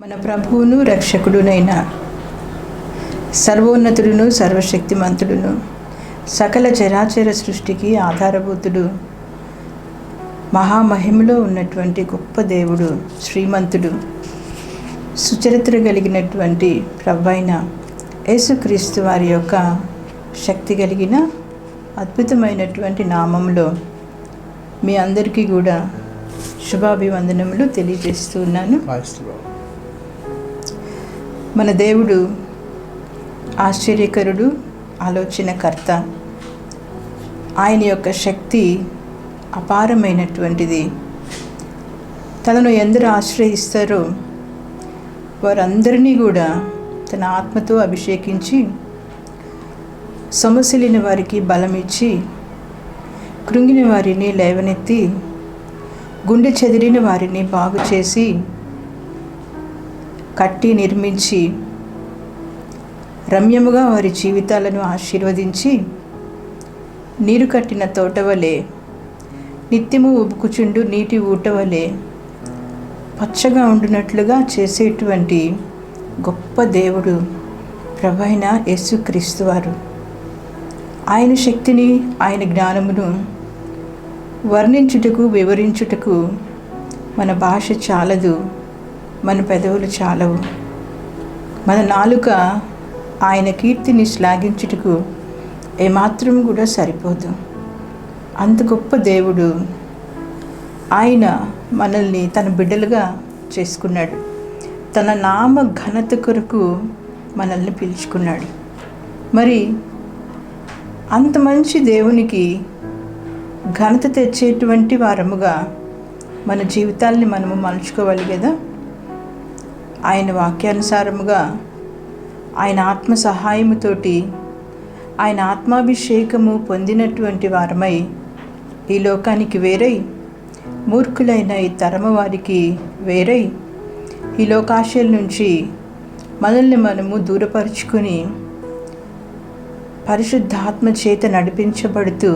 మన ప్రభువును రక్షకుడునైన సర్వోన్నతుడును సర్వశక్తిమంతుడును సకల చరాచర సృష్టికి ఆధారభూతుడు మహామహిమలో ఉన్నటువంటి గొప్ప దేవుడు, శ్రీమంతుడు, సుచరిత్ర కలిగినటువంటి ప్రభువైన యేసుక్రీస్తు వారి యొక్క శక్తి కలిగిన అద్భుతమైనటువంటి నామంలో మీ అందరికీ కూడా శుభాభివందనములు తెలియజేస్తూ ఉన్నాను. మన దేవుడు ఆశ్చర్యకరుడు, ఆలోచనకర్త. ఆయన యొక్క శక్తి అపారమైనటువంటిది. తనను ఎందరు ఆశ్రయిస్తారో వారందరినీ కూడా తన ఆత్మతో అభిషేకించి సొమసిలిన వారికి బలమిచ్చి, కృంగిన వారిని లేవనెత్తి, గుండె చెదిరిన వారిని బాగు చేసి, కట్టి నిర్మించి, రమ్యముగా వారి జీవితాలను ఆశీర్వదించి, నీరు కట్టిన తోటవలే, నిత్యము ఉబుకుచుండు నీటి ఊటవలే పచ్చగా ఉండునట్లుగా చేసేటువంటి గొప్ప దేవుడు ప్రభువైన యేసుక్రీస్తు వారు. ఆయన శక్తిని, ఆయన జ్ఞానమును వర్ణించుటకు, వివరించుటకు మన భాష చాలదు, మన పెదవులు చాలవు. మన నాలుక ఆయన కీర్తిని శ్లాఘించుటకు ఏమాత్రం కూడా సరిపోదు. అంత గొప్ప దేవుడు. ఆయన మనల్ని తన బిడ్డలుగా చేసుకున్నాడు. తన నామ ఘనత కొరకు మనల్ని పిలుచుకున్నాడు. మరి అంత మంచి దేవునికి ఘనత తెచ్చేటువంటి వారముగా మన జీవితాల్ని మనము మలుచుకోవాలి కదా. ఆయన వాక్యానుసారముగా, ఆయన ఆత్మ సహాయముతోటి, ఆయన ఆత్మాభిషేకము పొందినటువంటి వారమై ఈ లోకానికి వేరై, మూర్ఖులైన ఈ తరము వారికి వేరై, ఈ లోకాశల నుంచి మనల్ని మనము దూరపరుచుకొని పరిశుద్ధాత్మ చేత నడిపించబడుతూ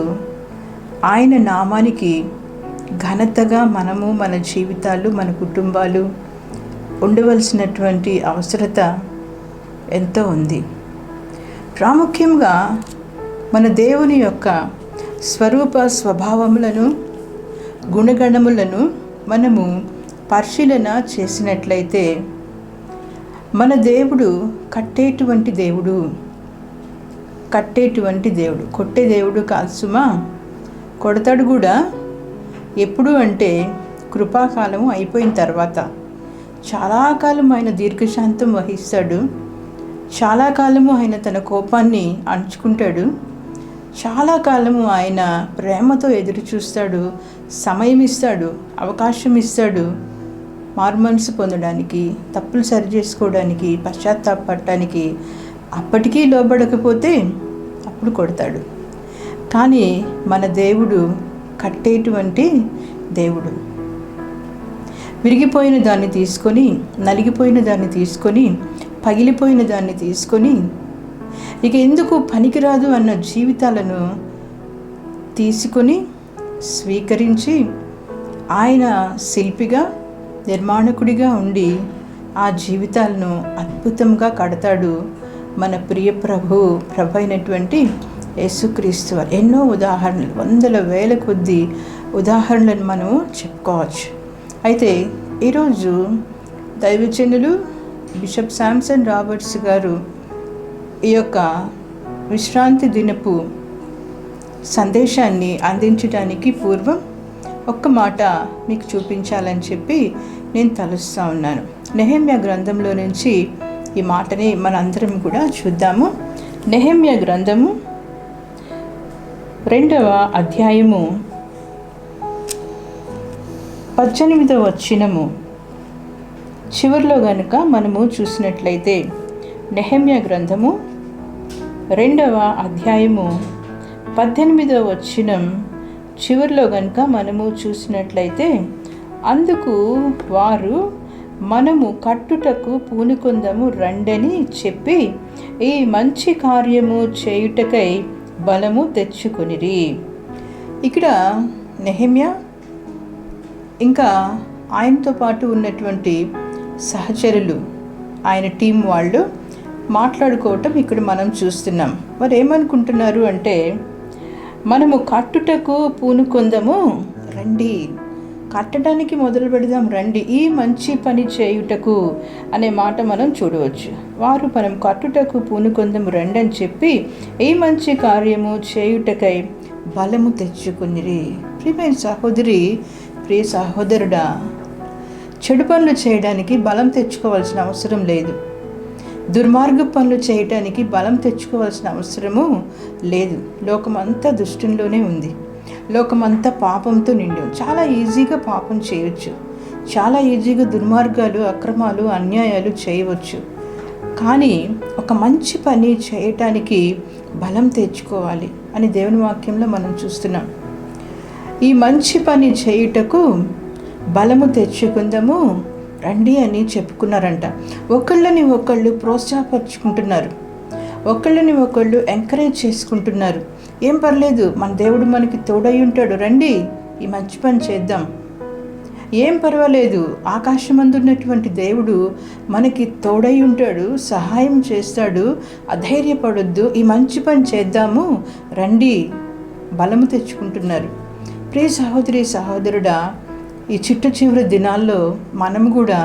ఆయన నామానికి ఘనతగా మనము, మన జీవితాలు, మన కుటుంబాలు ఉండవలసినటువంటి అవసరత ఎంతో ఉంది. ప్రాముఖ్యంగా మన దేవుని యొక్క స్వరూప స్వభావములను, గుణగణములను మనము పరిశీలన చేసినట్లయితే, మన దేవుడు కట్టేటువంటి దేవుడు, కొట్టే దేవుడు కాదు సుమా. కొడతాడు కూడా. ఎప్పుడు అంటే కృపాకాలం అయిపోయిన తర్వాత. చాలా కాలం ఆయన దీర్ఘశాంతం వహిస్తాడు. చాలా కాలము ఆయన తన కోపాన్ని అణుచుకుంటాడు. చాలా కాలము ఆయన ప్రేమతో ఎదురు చూస్తాడు, సమయం ఇస్తాడు, అవకాశం ఇస్తాడు, మారుమనసు పొందడానికి, తప్పులు సరి చేసుకోవడానికి, పశ్చాత్తాపడటానికి. అప్పటికీ లోబడకపోతే అప్పుడు కొడతాడు. కానీ మన దేవుడు కట్టేటువంటి దేవుడు. విరిగిపోయిన దాన్ని తీసుకొని, నలిగిపోయిన దాన్ని తీసుకొని, పగిలిపోయిన దాన్ని తీసుకొని, ఇక ఎందుకు పనికిరాదు అన్న జీవితాలను తీసుకొని స్వీకరించి, ఆయన శిల్పిగా, నిర్మాణకుడిగా ఉండి ఆ జీవితాలను అద్భుతంగా కడతాడు మన ప్రియ ప్రభు అయినటువంటి యేసుక్రీస్తు వారు. ఎన్నో ఉదాహరణలు, వందల వేల కొద్ది ఉదాహరణలను మనము చెప్పుకోవచ్చు. అయితే ఈరోజు దైవజనులు బిషప్ శాంసన్ రాబర్ట్స్ గారు ఈ యొక్క విశ్రాంతి దినపు సందేశాన్ని అందించడానికి పూర్వం ఒక్క మాట మీకు చూపించాలని చెప్పి నేను తలుస్తూ ఉన్నాను. నెహెమ్యా గ్రంథంలో నుంచి ఈ మాటని మనందరం కూడా చూద్దాము. నెహెమ్యా గ్రంథము 2వ అధ్యాయము 18వ వచనము చివరిలో గనుక మనము చూసినట్లయితే, నెహెమ్యా గ్రంథము 2వ అధ్యాయము 18వ వచనం చివరిలో గనుక మనము చూసినట్లయితే, అందుకు వారు, మనము కట్టుటకు పూనుకొందము రండని చెప్పి ఈ మంచి కార్యము చేయుటకై బలము తెచ్చుకొనిరి. ఇక్కడ నెహెమ్యా ఇంకా ఆయనతో పాటు ఉన్నటువంటి సహచరులు, ఆయన టీం వాళ్ళు మాట్లాడుకోవటం ఇక్కడ మనం చూస్తున్నాం. వారు ఏమనుకుంటున్నారు అంటే, మనము కట్టుటకు పూనుకొందము రండి, కట్టడానికి మొదలు పెడదాం రండి, ఈ మంచి పని చేయుటకు అనే మాట మనం చూడవచ్చు. వారు మనం కట్టుటకు పూనుకొందము రండి అని చెప్పి ఈ మంచి కార్యము చేయుటకై బలము తెచ్చుకునిరి. ప్రియమైన సహోదరి, ప్రియ సహోదరుడా, చెడు పనులు చేయడానికి బలం తెచ్చుకోవాల్సిన అవసరం లేదు. దుర్మార్గ పనులు చేయటానికి బలం తెచ్చుకోవాల్సిన అవసరము లేదు. లోకమంతా దుష్టుల్లోనే ఉంది. లోకమంతా పాపంతో నిండి చాలా ఈజీగా పాపం చేయవచ్చు. చాలా ఈజీగా దుర్మార్గాలు, అక్రమాలు, అన్యాయాలు చేయవచ్చు. కానీ ఒక మంచి పని చేయటానికి బలం తెచ్చుకోవాలి అని దేవుని వాక్యంలో మనం చూస్తున్నాం. ఈ మంచి పని చేయుటకు బలము తెచ్చుకుందాము రండి అని చెప్పుకున్నారంట. ఒకళ్ళని ఒకళ్ళు ప్రోత్సాహపరుచుకుంటున్నారు, ఒకళ్ళని ఒకళ్ళు ఎంకరేజ్ చేసుకుంటున్నారు. ఏం పర్లేదు, మన దేవుడు మనకి తోడై ఉంటాడు, రండి ఈ మంచి పని చేద్దాం. ఏం పర్వాలేదు, ఆకాశమందున్నటువంటి దేవుడు మనకి తోడై ఉంటాడు, సహాయం చేస్తాడు, అధైర్యపడొద్దు, ఈ మంచి పని చేద్దాము రండి, బలము తెచ్చుకుంటున్నారు. ప్రియ సహోదరి సహోదరుడా, ఈ చిట్ట దినాల్లో మనం కూడా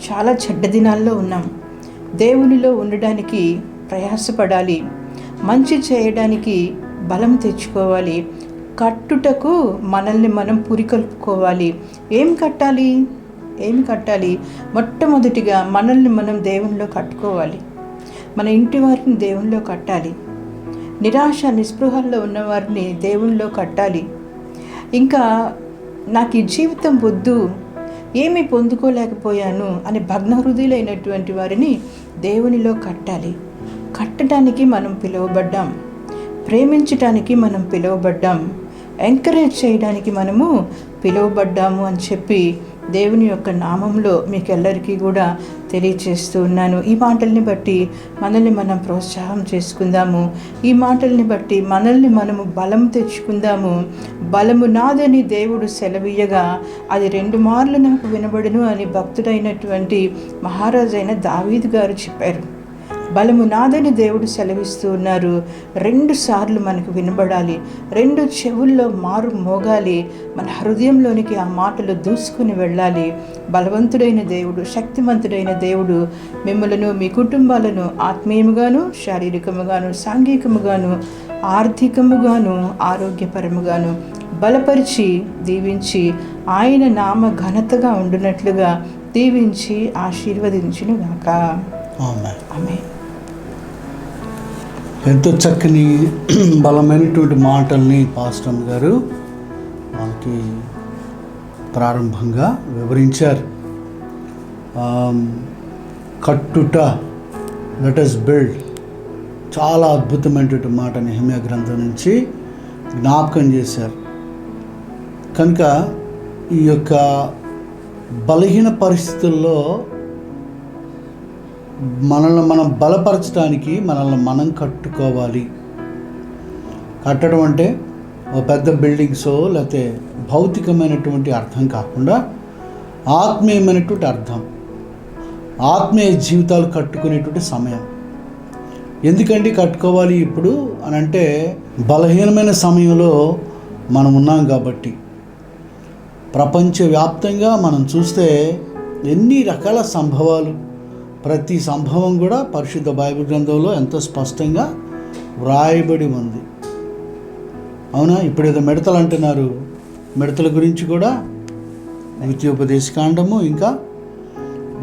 చాలా చెడ్డ దినాల్లో ఉన్నాం. దేవునిలో ఉండడానికి ప్రయాసపడాలి, మంచి చేయడానికి బలం తెచ్చుకోవాలి, కట్టుటకు మనల్ని మనం పురికొల్పుకోవాలి. ఏమి కట్టాలి? మొట్టమొదటిగా మనల్ని మనం దేవునిలో కట్టుకోవాలి. మన ఇంటి వారిని దేవునిలో కట్టాలి. నిరాశ నిస్పృహల్లో ఉన్నవారిని దేవునిలో కట్టాలి. ఇంకా నాకు ఈ జీవితం వద్దు, ఏమీ పొందుకోలేకపోయాను అని భగ్న హృదయులైనటువంటి వారిని దేవునిలో కట్టాలి. కట్టడానికి మనం పిలువబడ్డాం, ప్రేమించటానికి మనం పిలువబడ్డాం, ఎంకరేజ్ చేయడానికి మనము పిలువబడ్డాము అని చెప్పి దేవుని యొక్క నామంలో మీకెల్లరికీ కూడా తెలియచేస్తూ ఉన్నాను. ఈ మాటల్ని బట్టి మనల్ని మనం ప్రోత్సాహం చేసుకుందాము. ఈ మాటల్ని బట్టి మనల్ని మనము బలం తెచ్చుకుందాము. బలము నాదని దేవుడు సెలవీయగా అది 2 మార్లు నాకు వినబడును అని భక్తుడైనటువంటి మహారాజైన దావీదు గారు చెప్పారు. బలము నాదని దేవుడు సెలవిస్తూ ఉన్నారు. 2 సార్లు మనకు వినబడాలి, 2 చెవుల్లో మారు మోగాలి, మన హృదయంలోనికి ఆ మాటలు దూసుకుని వెళ్ళాలి. బలవంతుడైన దేవుడు, శక్తివంతుడైన దేవుడు మిమ్మలను, మీ కుటుంబాలను ఆత్మీయముగాను, శారీరకముగాను, సాంఘికముగాను, ఆర్థికముగాను, ఆరోగ్యపరముగాను బలపరిచి దీవించి ఆయన నామ ఘనతగా ఉండునట్లుగా దీవించి ఆశీర్వదించును గాక. ఆమేన్. ఎంతో చక్కని బలమైనటువంటి మాటల్ని పాస్టర్ గారు మనకి ప్రారంభంగా వివరించారు. కట్టుట, లెట్ us బిల్డ్, చాలా అద్భుతమైనటువంటి మాట నెహెమ్యా గ్రంథం నుంచి జ్ఞాపకం చేశారు. కనుక ఈ యొక్క బలహీన పరిస్థితుల్లో మనల్ని మనం బలపరచడానికి మనల్ని మనం కట్టుకోవాలి. కట్టడం అంటే ఒక పెద్ద బిల్డింగ్సో లేకపోతే భౌతికమైనటువంటి అర్థం కాకుండా ఆత్మీయమైనటువంటి అర్థం, ఆత్మీయ జీవితాలు కట్టుకునేటువంటి సమయం. ఎందుకంటే కట్టుకోవాలి ఇప్పుడు అని అంటే బలహీనమైన సమయంలో మనం ఉన్నాం కాబట్టి. ప్రపంచవ్యాప్తంగా మనం చూస్తే ఎన్ని రకాల సంభవాలు, ప్రతి సంభవం కూడా పరిశుద్ధ బైబిల్ గ్రంథంలో ఎంతో స్పష్టంగా వ్రాయబడి ఉంది. అవునా? ఇప్పుడు ఏదో మిడతలు అంటున్నారు, మిడతల గురించి కూడా ద్వితీయోపదేశకాండము, ఇంకా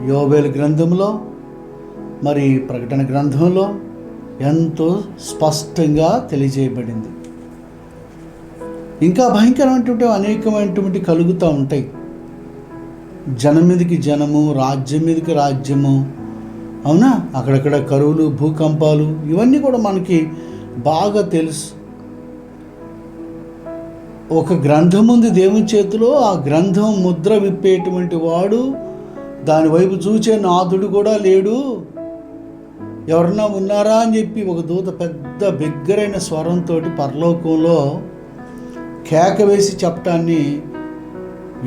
యోబేలు గ్రంథంలో, మరి ప్రకటన గ్రంథంలో ఎంతో స్పష్టంగా తెలియజేయబడింది. ఇంకా భయంకరమైనటువంటి అనేకమైనటువంటి కలుగుతూ ఉంటాయి. జనం మీదకి జనము, రాజ్యం మీదకి రాజ్యము. అవునా? అక్కడక్కడ కరువులు, భూకంపాలు, ఇవన్నీ కూడా మనకి బాగా తెలుసు. ఒక గ్రంథం ఉంది దేవుని చేతిలో, ఆ గ్రంథం ముద్ర విప్పేటువంటి వాడు, దాని వైపు చూచే నాథుడు కూడా లేడు, ఎవరన్నా ఉన్నారా అని చెప్పి ఒక దూత పెద్ద బిగ్గరైన స్వరంతో పరలోకంలో కేక వేసి చెప్పటాన్ని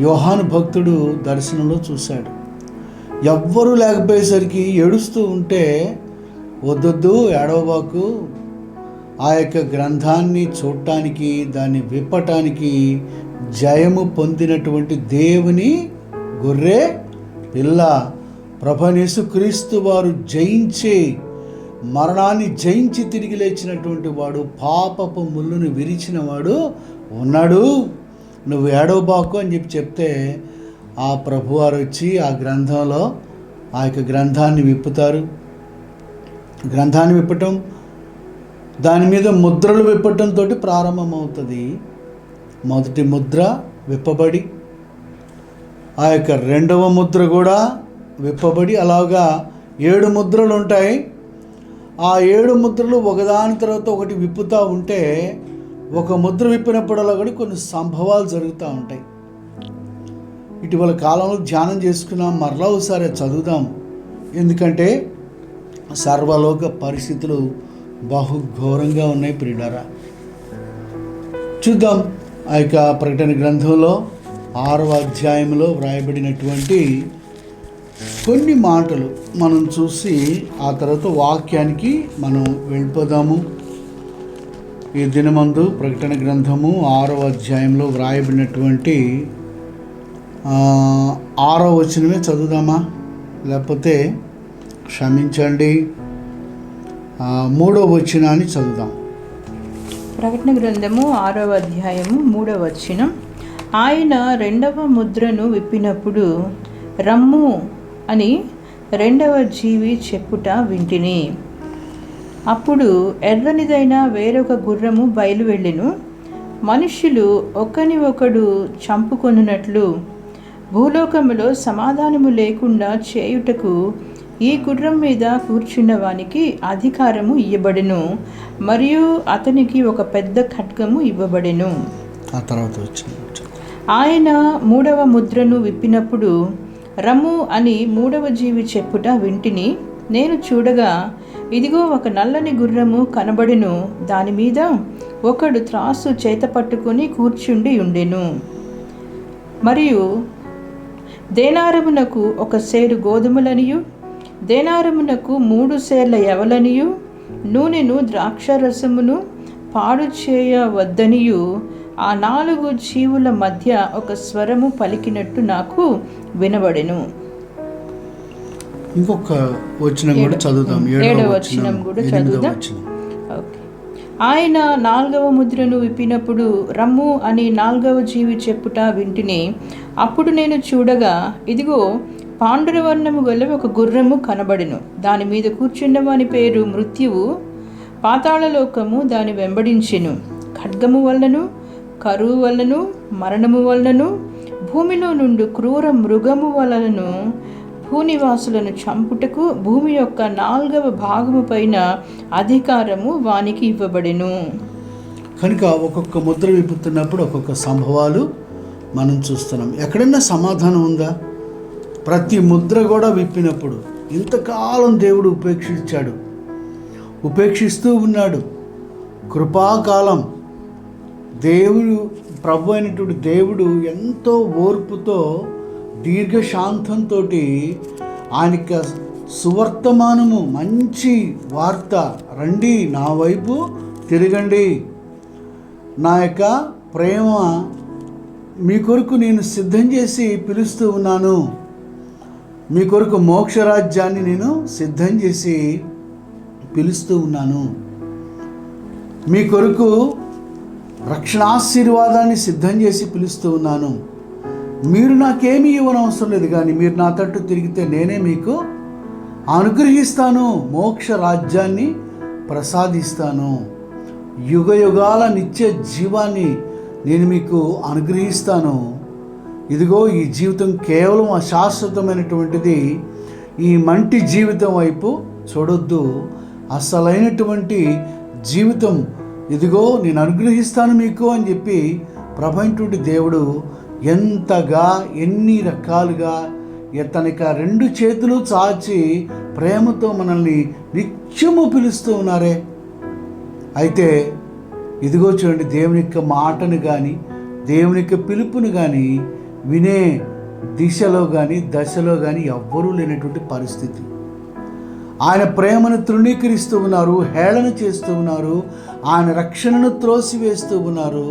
యోహాను భక్తుడు దర్శనంలో చూశాడు. ఎవ్వరూ లేకపోయేసరికి ఏడుస్తూ ఉంటే, వద్దొద్దు ఏడవబాకు, ఆ యొక్క గ్రంథాన్ని చూడటానికి, దాన్ని విప్పటానికి జయము పొందినటువంటి దేవుని గొర్రె పిల్ల ప్రభువైన యేసుక్రీస్తు వారు జయించి, మరణాన్ని జయించి తిరిగి లేచినటువంటి వాడు, పాపపు ముళ్ళును విరిచిన వాడు ఉన్నాడు, నువ్వు ఏడవబాకు అని చెప్తే ఆ ప్రభువారు వచ్చి ఆ గ్రంథంలో ఆ యొక్క గ్రంథాన్ని విప్పుతారు. గ్రంథాన్ని విప్పటం, దాని మీద ముద్రలు విప్పటంతో ప్రారంభమవుతుంది. మొదటి ముద్ర విప్పబడి, ఆ యొక్క రెండవ ముద్ర కూడా విప్పబడి, అలాగా 7 ముద్రలు ఉంటాయి. ఆ 7 ముద్రలు ఒకదాని తర్వాత ఒకటి విప్పుతూ ఉంటే, ఒక ముద్ర విప్పినప్పుడల్లా కూడా కొన్ని సంభవాలు జరుగుతూ ఉంటాయి. ఇటీవల కాలంలో ధ్యానం చేసుకున్నాం, మరలా ఒకసారి చదువుదాం. ఎందుకంటే సర్వలోక పరిస్థితులు బహుఘోరంగా ఉన్నాయి ప్రియులారా. చూద్దాం. ఆ యొక్క ప్రకటన గ్రంథంలో 6వ అధ్యాయంలో వ్రాయబడినటువంటి కొన్ని మాటలు మనం చూసి ఆ తర్వాత వాక్యానికి మనం వెళ్ళిపోదాము. ఈ దినమందు ప్రకటన గ్రంథము 6వ అధ్యాయంలో వ్రాయబడినటువంటి 6వ వచనమే చదువుదామా? లేకపోతే క్షమించండి, 3వ వచనాన్ని చదువుదాం. ప్రకటన గ్రంథము 6వ అధ్యాయము 3వ వచనం. ఆయన 2వ ముద్రను విప్పినప్పుడు రమ్ము అని 2వ జీవి చెప్పుట వింటిని. అప్పుడు ఎర్రనిదైన వేరొక గుర్రము బయలు వెళ్ళెను. మనుష్యులు ఒకని ఒకడు చంపుకొనున్నట్లు భూలోకములో సమాధానము లేకుండా చేయుటకు ఈ గుర్రం మీద కూర్చున్న వానికి అధికారము ఇవ్వబడెను, మరియు అతనికి ఒక పెద్ద ఖడ్గము ఇవ్వబడెను. ఆ తర్వాత ఆయన 3వ ముద్రను విప్పినప్పుడు రమ్ము అని 3వ జీవి చెప్పుట వింటిని. నేను చూడగా ఇదిగో ఒక నల్లని గుర్రము కనబడెను, దాని మీద ఒకడు త్రాసు చేత పట్టుకొని కూర్చుండి ఉండెను. మరియు దేనారమునకు 1 సేరు గోధుమలనియు, దేనారమునకు 3 సేర్ల యవలనియు, నూనెను ద్రాక్షరసమును పాడు చేయవద్దనియు ఆ 4 జీవుల మధ్య ఒక స్వరము పలికినట్టు నాకు వినబడెను. ఇంకొక వచనం కూడా చదువుదాం. 7వ వచనం కూడా చదువుదాం. ఆయన 4వ ముద్రను విప్పినప్పుడు రమ్ము అని 4వ జీవి చెప్పుట వింటిని. అప్పుడు నేను చూడగా ఇదిగో పాండురవర్ణము గల ఒక గుర్రము కనబడెను. దాని మీద కూర్చున్న వాని పేరు మృత్యువు, పాతాళలోకము దాని వెంబడించెను. ఖడ్గము వలనను, కరువు వలనను, మరణము వలనను, భూమిలో నుండి క్రూర మృగము వలనను భూనివాసులను చంపుటకు భూమి యొక్క 4వ భాగము పైన అధికారము వానికి ఇవ్వబడెను. కనుక ఒక్కొక్క ముద్ర విప్పుతున్నప్పుడు ఒక్కొక్క సంభవాలు మనం చూస్తున్నాం. ఎక్కడన్నా సమాధానం ఉందా? ప్రతి ముద్ర కూడా విప్పినప్పుడు ఇంతకాలం దేవుడు ఉపేక్షిస్తూ ఉన్నాడు. కృపాకాలం దేవుడు, ప్రభు అయినటువంటి దేవుడు ఎంతో ఓర్పుతో దీర్ఘశాంతంతో ఆయనకి సువర్తమానము, మంచి వార్త, రండి నా వైపు తిరగండి, నా యొక్క ప్రేమ మీ కొరకు నేను సిద్ధం చేసి పిలుస్తూ ఉన్నాను, మీ కొరకు మోక్షరాజ్యాన్ని నేను సిద్ధం చేసి పిలుస్తూ ఉన్నాను, మీ కొరకు రక్షణాశీర్వాదాన్ని సిద్ధం చేసి పిలుస్తూ ఉన్నాను, మీరు నాకేమీ ఇవ్వనవసరం లేదు, కానీ మీరు నా తట్టు తిరిగితే నేనే మీకు అనుగ్రహిస్తాను, మోక్ష రాజ్యాన్ని ప్రసాదిస్తాను, యుగ యుగాల నిత్య జీవాన్ని నేను మీకు అనుగ్రహిస్తాను. ఇదిగో ఈ జీవితం కేవలం అశాశ్వతమైనటువంటిది, ఈ మంటి జీవితం వైపు చూడొద్దు, అసలైనటువంటి జీవితం ఇదిగో నేను అనుగ్రహిస్తాను మీకు అని చెప్పి ప్రభైనటువంటి దేవుడు ఎంతగా, ఎన్ని రకాలుగా తనక 2 చేతులు చాచి ప్రేమతో మనల్ని నిత్యము పిలుస్తూ ఉన్నారే. అయితే ఇదిగో చూడండి, దేవుని యొక్క మాటను కానీ, దేవుని యొక్క పిలుపును కానీ వినే దిశలో కానీ దశలో కానీ ఎవ్వరూ లేనటువంటి పరిస్థితి. ఆయన ప్రేమను తృణీకరిస్తూ ఉన్నారు, హేళన చేస్తూ ఉన్నారు, ఆయన రక్షణను త్రోసివేస్తూ ఉన్నారు.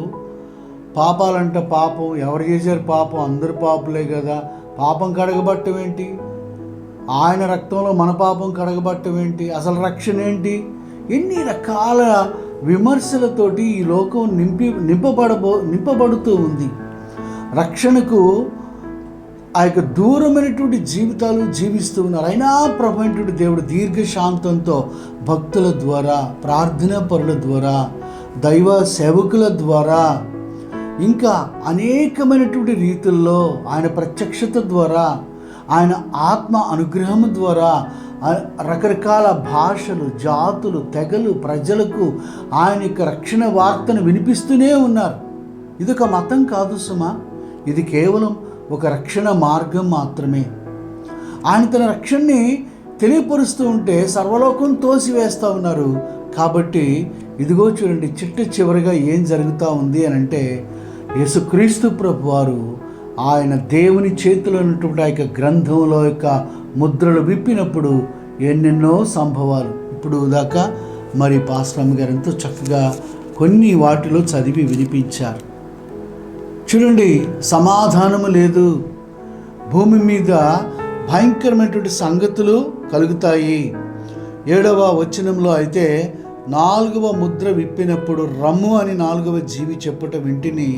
పాపాలంట పాపం, ఎవరు చేశారు పాపం? అందరు పాపులే కదా. పాపం కడగబట్టం ఏంటి? ఆయన రక్తంలో మన పాపం కడగబట్టం ఏంటి? అసలు రక్షణ ఏంటి? ఎన్ని రకాల విమర్శలతోటి ఈ లోకం నింపబడుతూ ఉంది. రక్షణకు ఆ యొక్క దూరమైనటువంటి జీవితాలు జీవిస్తూ ఉన్నారు. అయినా ప్రభువైనటువంటి దేవుడు దీర్ఘశాంతంతో భక్తుల ద్వారా, ప్రార్థనా పరుల ద్వారా, దైవ సేవకుల ద్వారా, ఇంకా అనేకమైనటువంటి రీతుల్లో ఆయన ప్రత్యక్షత ద్వారా, ఆయన ఆత్మ అనుగ్రహం ద్వారా రకరకాల భాషలు, జాతులు, తెగలు, ప్రజలకు ఆయన యొక్క రక్షణ వార్తను వినిపిస్తూనే ఉన్నారు. ఇదొక మతం కాదు సుమా, ఇది కేవలం ఒక రక్షణ మార్గం మాత్రమే. ఆయన తన రక్షణని తెలియపరుస్తూ ఉంటే సర్వలోకం తోసివేస్తూ ఉన్నారు. కాబట్టి ఇదిగో చూడండి, చివరిగా ఏం జరుగుతూ ఉంది అని అంటే, యేసుక్రీస్తు ప్రభువారు ఆయన దేవుని చేతిలో ఉన్నటువంటి ఆ యొక్క గ్రంథంలో యొక్క ముద్రలు విప్పినప్పుడు ఎన్నెన్నో సంభవాలు ఇప్పుడు దాకా మరి పాస్టమ్ గారు ఎంతో చక్కగా కొన్ని వాటిలో చదివి వినిపించారు. చూడండి, సమాధానము లేదు. భూమి మీద భయంకరమైనటువంటి సంగతులు కలుగుతాయి. 7వ వచనంలో అయితే 4వ ముద్ర విప్పినప్పుడు రమ్ము అని 4వ జీవి చెప్పుట వింటిని.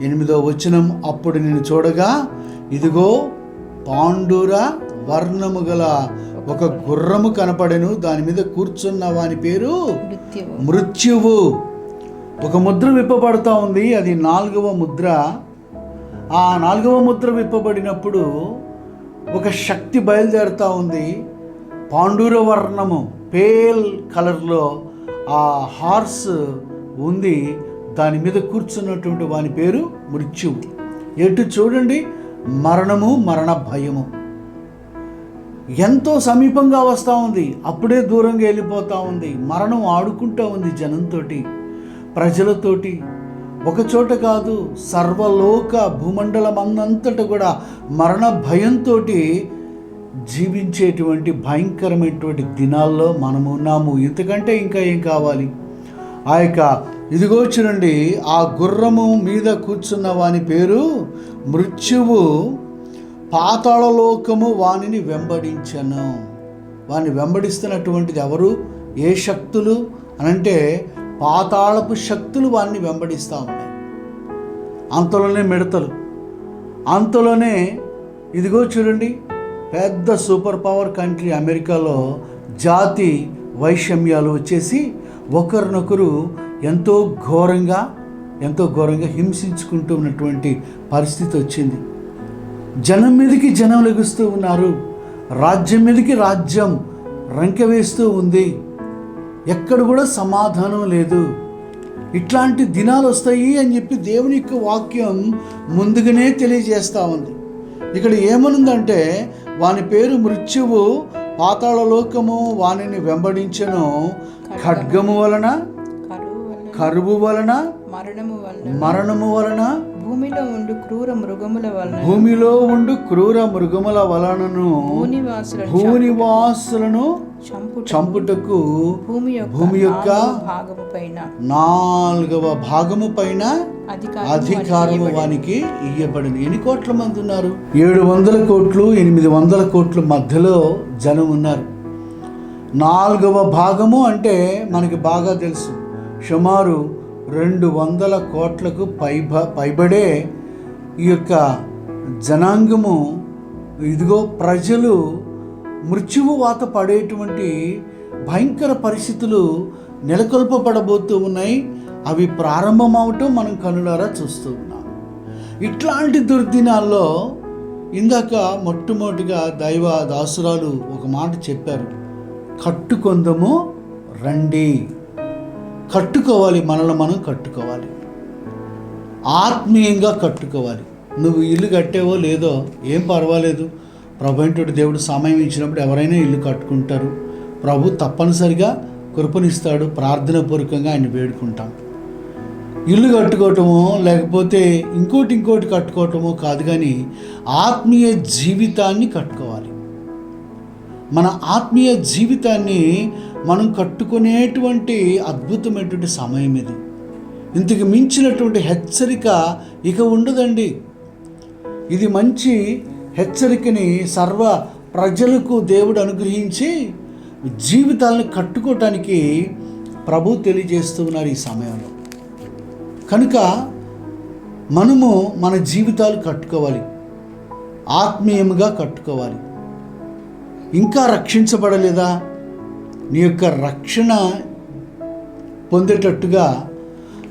8వ వచనం, అప్పుడు నేను చూడగా ఇదిగో పాండుర వర్ణము గల ఒక గుర్రము కనపడెను, దాని మీద కూర్చున్న వాని పేరు మృత్యువు. ఒక ముద్ర విప్పబడుతూ ఉంది, అది 4వ ముద్ర. ఆ 4వ ముద్ర విప్పబడినప్పుడు ఒక శక్తి బయలుదేరుతూ ఉంది. పాండుర వర్ణము, పేల్ కలర్లో ఆ హార్స్ ఉంది, దాని మీద కూర్చున్నటువంటి వాని పేరు మృత్యువు. ఎటు చూడండి, మరణము, మరణ భయము ఎంతో సమీపంగా వస్తూ ఉంది, అప్పుడే దూరంగా వెళ్ళిపోతూ ఉంది. మరణం ఆడుకుంటూ ఉంది జనంతోటి, ప్రజలతోటి. ఒక చోట కాదు, సర్వలోక భూమండలం అంతటా కూడా మరణ భయంతో జీవించేటువంటి భయంకరమైనటువంటి దినాల్లో మనము ఉన్నాము. ఇంతకంటే ఇంకా ఏం కావాలి? ఆ యొక్క ఇదిగో చూడండి, ఆ గుర్రము మీద కూర్చున్న వాని పేరు మృత్యువు, పాతాళలోకము వానిని వెంబడించను. వాని వెంబడిస్తున్నటువంటిది ఎవరు? ఏ శక్తులు అనంటే పాతాళపు శక్తులు వాడిని వెంబడిస్తూ ఉన్నాయి. అంతలోనే మిడతలు, అంతలోనే ఇదిగో చూడండి, పెద్ద సూపర్ పవర్ కంట్రీ అమెరికాలో జాతి వైషమ్యాలు వచ్చేసి ఒకరినొకరు ఎంతో ఘోరంగా హింసించుకుంటూ ఉన్నటువంటి పరిస్థితి వచ్చింది. జనం మీదకి జనం లెగుస్తూ ఉన్నారు, రాజ్యం మీదకి రాజ్యం రంకెవేస్తూ ఉంది. ఎక్కడ కూడా సమాధానం లేదు. ఇట్లాంటి దినాలు వస్తాయి అని చెప్పి దేవుని యొక్క వాక్యం ముందుగానే తెలియజేస్తూ ఉంది. ఇక్కడ ఏమనుందంటే, వాని పేరు మృత్యువు, పాతాళలోకము వానిని వెంబడించెను, ఖడ్గము వలన, కరువు వలన, మరణము వలన, భూమిలో ఉండు క్రూర మృగముల వలనను భూనివాసులను చంపుటకు భూమి యొక్క 4వ భాగము పైన అధికారము వానికి ఇయ్యబడింది. ఎన్ని కోట్ల మంది ఉన్నారు? 700 కోట్లు 800 కోట్ల మధ్యలో జనం ఉన్నారు. 4వ భాగము అంటే మనకి బాగా తెలుసు, సుమారు 200 కోట్లకు పైబడే ఈ యొక్క జనాంగము, ఇదిగో ప్రజలు మృత్యువు వాత పడేటువంటి భయంకర పరిస్థితులు నెలకొల్పబడబోతూ ఉన్నాయి. అవి ప్రారంభమవటం మనం కనులారా చూస్తూ ఉన్నాం. ఇట్లాంటి దుర్దినాల్లో ఇందాక మొట్టమొదటిగా దైవ దాసురాలు ఒక మాట చెప్పారు, కట్టుకొందము రండి. కట్టుకోవాలి, మనల్ని మనం కట్టుకోవాలి, ఆత్మీయంగా కట్టుకోవాలి. నువ్వు ఇల్లు కట్టేవో లేదో ఏం పర్వాలేదు, ప్రభువైనటువంటి దేవుడు సమయం ఇచ్చినప్పుడు ఎవరైనా ఇల్లు కట్టుకుంటారు. ప్రభు తప్పనిసరిగా కృపనిస్తాడు. ప్రార్థన పూర్వకంగా ఆయన వేడుకుంటాం. ఇల్లు కట్టుకోవటమో లేకపోతే ఇంకోటి కట్టుకోవటమో కాదు, కానీ ఆత్మీయ జీవితాన్ని కట్టుకోవాలి. మన ఆత్మీయ జీవితాన్ని మనం కట్టుకునేటువంటి అద్భుతమైనటువంటి సమయం ఇది. ఇంతకు మించినటువంటి హెచ్చరిక ఇక ఉండదండి. ఇది మంచి హెచ్చరికని సర్వ ప్రజలకు దేవుడు అనుగ్రహించి జీవితాలను కట్టుకోవటానికి ప్రభు తెలియజేస్తూ ఉన్నారు ఈ సమయంలో. కనుక మనము మన జీవితాలు కట్టుకోవాలి, ఆత్మీయంగా కట్టుకోవాలి. ఇంకా రక్షించబడలేదా? నీ యొక్క రక్షణ పొందేటట్టుగా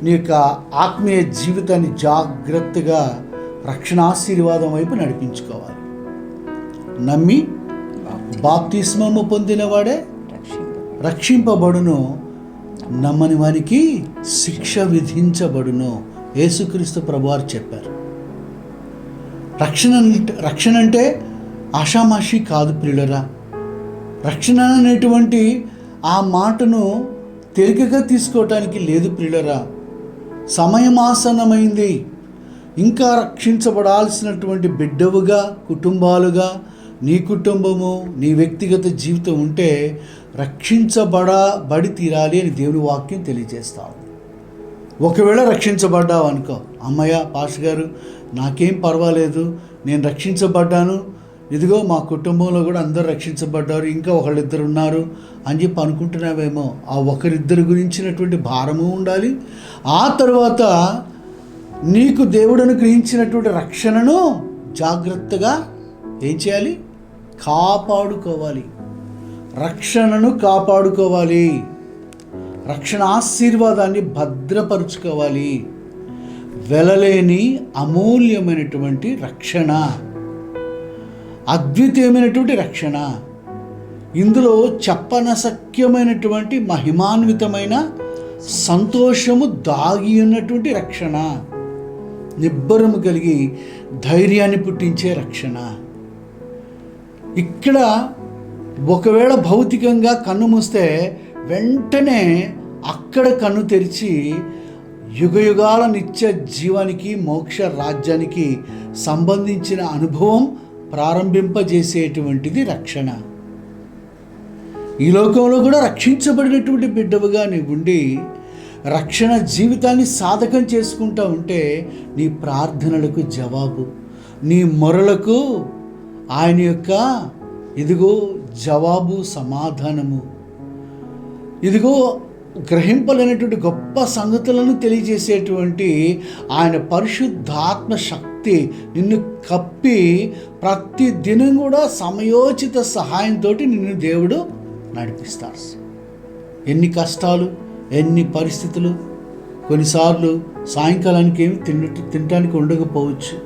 నీ యొక్క ఆత్మీయ జీవితాన్ని జాగ్రత్తగా రక్షణ ఆశీర్వాదం వైపు నడిపించుకోవాలి. నమ్మి బాప్తిస్మము పొందినవాడే రక్షింపబడును, నమ్మని వారికి శిక్ష విధించబడును. యేసుక్రీస్తు ప్రభువారు చెప్పారు. రక్షణ అంటే ఆషామాషి కాదు ప్రియులరా. రక్షణ అనేటువంటి ఆ మాటను తేలికగా తీసుకోవటానికి లేదు ప్రియులరా. సమయం ఆసన్నమైంది. ఇంకా రక్షించబడాల్సినటువంటి బిడ్డవుగా, కుటుంబాలుగా, నీ కుటుంబము, నీ వ్యక్తిగత జీవితం ఉంటే రక్షించబడి తీరాలి అని దేవుని వాక్యం తెలియజేస్తావు. ఒకవేళ రక్షించబడ్డావు అనుకో, అమ్మయ్య పాస్టర్ గారు నాకేం పర్వాలేదు, నేను రక్షించబడ్డాను, ఇదిగో మా కుటుంబంలో కూడా అందరూ రక్షించబడ్డారు, ఇంకా ఒకళ్ళిద్దరు ఉన్నారు అని చెప్పి అనుకుంటున్నావేమో. ఆ ఒకరిద్దరు గురించినటువంటి భారము ఉండాలి. ఆ తర్వాత నీకు దేవుడు అనుగ్రహించినటువంటి రక్షణను జాగ్రత్తగా ఏం చేయాలి? కాపాడుకోవాలి. రక్షణను కాపాడుకోవాలి. రక్షణ ఆశీర్వాదాన్ని భద్రపరుచుకోవాలి. వెలలేని అమూల్యమైనటువంటి రక్షణ, అద్వితీయమైనటువంటి రక్షణ, ఇందులో చెప్పనశక్యమైనటువంటి మహిమాన్వితమైన సంతోషము దాగి ఉన్నటువంటి రక్షణ, నిబ్బరము కలిగి ధైర్యాన్ని పుట్టించే రక్షణ. ఇక్కడ ఒకవేళ భౌతికంగా కన్ను మూస్తే వెంటనే అక్కడ కన్ను తెరిచి యుగయుగాల నిత్య జీవానికి, మోక్ష రాజ్యానికి సంబంధించిన అనుభవం ప్రారంభింపజేసేటువంటిది రక్షణ. ఈ లోకంలో కూడా రక్షించబడినటువంటి బిడ్డవుగా నీవుండి రక్షణ జీవితాన్ని సాధకం చేసుకుంటూ ఉంటే నీ ప్రార్థనలకు జవాబు, నీ మొరలకు ఆయన యొక్క ఇదిగో జవాబు, సమాధానము, ఇదిగో గ్రహింపలేనటువంటి గొప్ప సంగతులను తెలియజేసేటువంటి ఆయన పరిశుద్ధాత్మ శక్తి నిన్ను కప్పి ప్రతి దినం కూడా సమయోచిత సహాయంతో నిన్ను దేవుడు నడిపిస్తాడు. ఎన్ని కష్టాలు, ఎన్ని పరిస్థితులు, కొన్నిసార్లు సాయంకాలానికి ఏమి తినటానికి ఉండకపోవచ్చు,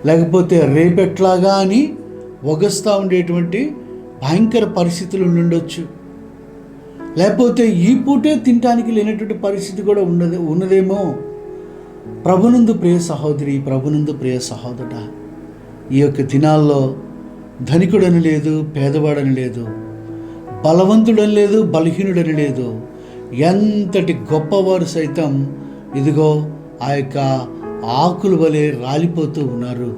లేకపోతే రేపెట్లాగా అని ఒగస్తా ఉండేటువంటి భయంకర పరిస్థితులు ఉండొచ్చు, లేకపోతే ఈ పూటే తినటానికి లేనటువంటి పరిస్థితి కూడా ఉన్నదేమో. ప్రభునందు ప్రియ సహోదరి, ప్రభునందు ప్రియ సహోదరుడా, ఈ యొక్క దినాల్లో ధనికుడని లేదు, పేదవాడని లేదు, బలవంతుడని లేదు, బలహీనుడని లేదు, ఎంతటి గొప్పవారు సైతం ఇదిగో ఆ యొక్క ఆకుల వలె రాలిపోతూ ఉన్నారు.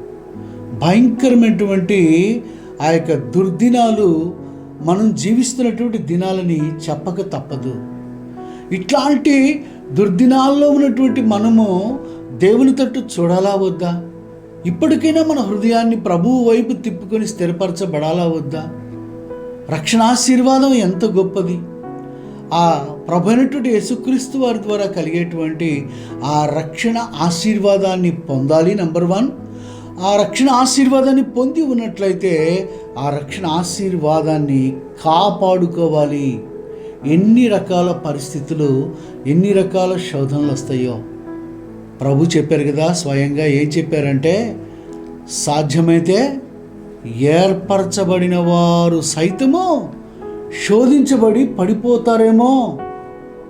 భయంకరమైనటువంటి ఆ యొక్క దుర్దినాలు మనం జీవిస్తున్నటువంటి దినాలని చెప్పక తప్పదు. ఇట్లాంటి దుర్దినాల్లో ఉన్నటువంటి మనము దేవుని తట్టు చూడాలా వద్దా? ఇప్పటికైనా మన హృదయాన్ని ప్రభువు వైపు తిప్పుకొని స్థిరపరచబడాలా వద్దా? రక్షణ ఆశీర్వాదం ఎంత గొప్పది! ఆ ప్రభు అయినటువంటి యేసుక్రీస్తు వారి ద్వారా కలిగేటువంటి ఆ రక్షణ ఆశీర్వాదాన్ని పొందాలి. నెంబర్ 1, ఆ రక్షణ ఆశీర్వాదాన్ని పొంది ఉన్నట్లయితే ఆ రక్షణ ఆశీర్వాదాన్ని కాపాడుకోవాలి. ఎన్ని రకాల పరిస్థితులు, ఎన్ని రకాల శోధనలు వస్తాయో ప్రభు చెప్పారు కదా. స్వయంగా ఏం చెప్పారంటే, సాధ్యమైతే ఏర్పరచబడిన వారు సైతము శోధించబడి పడిపోతారేమో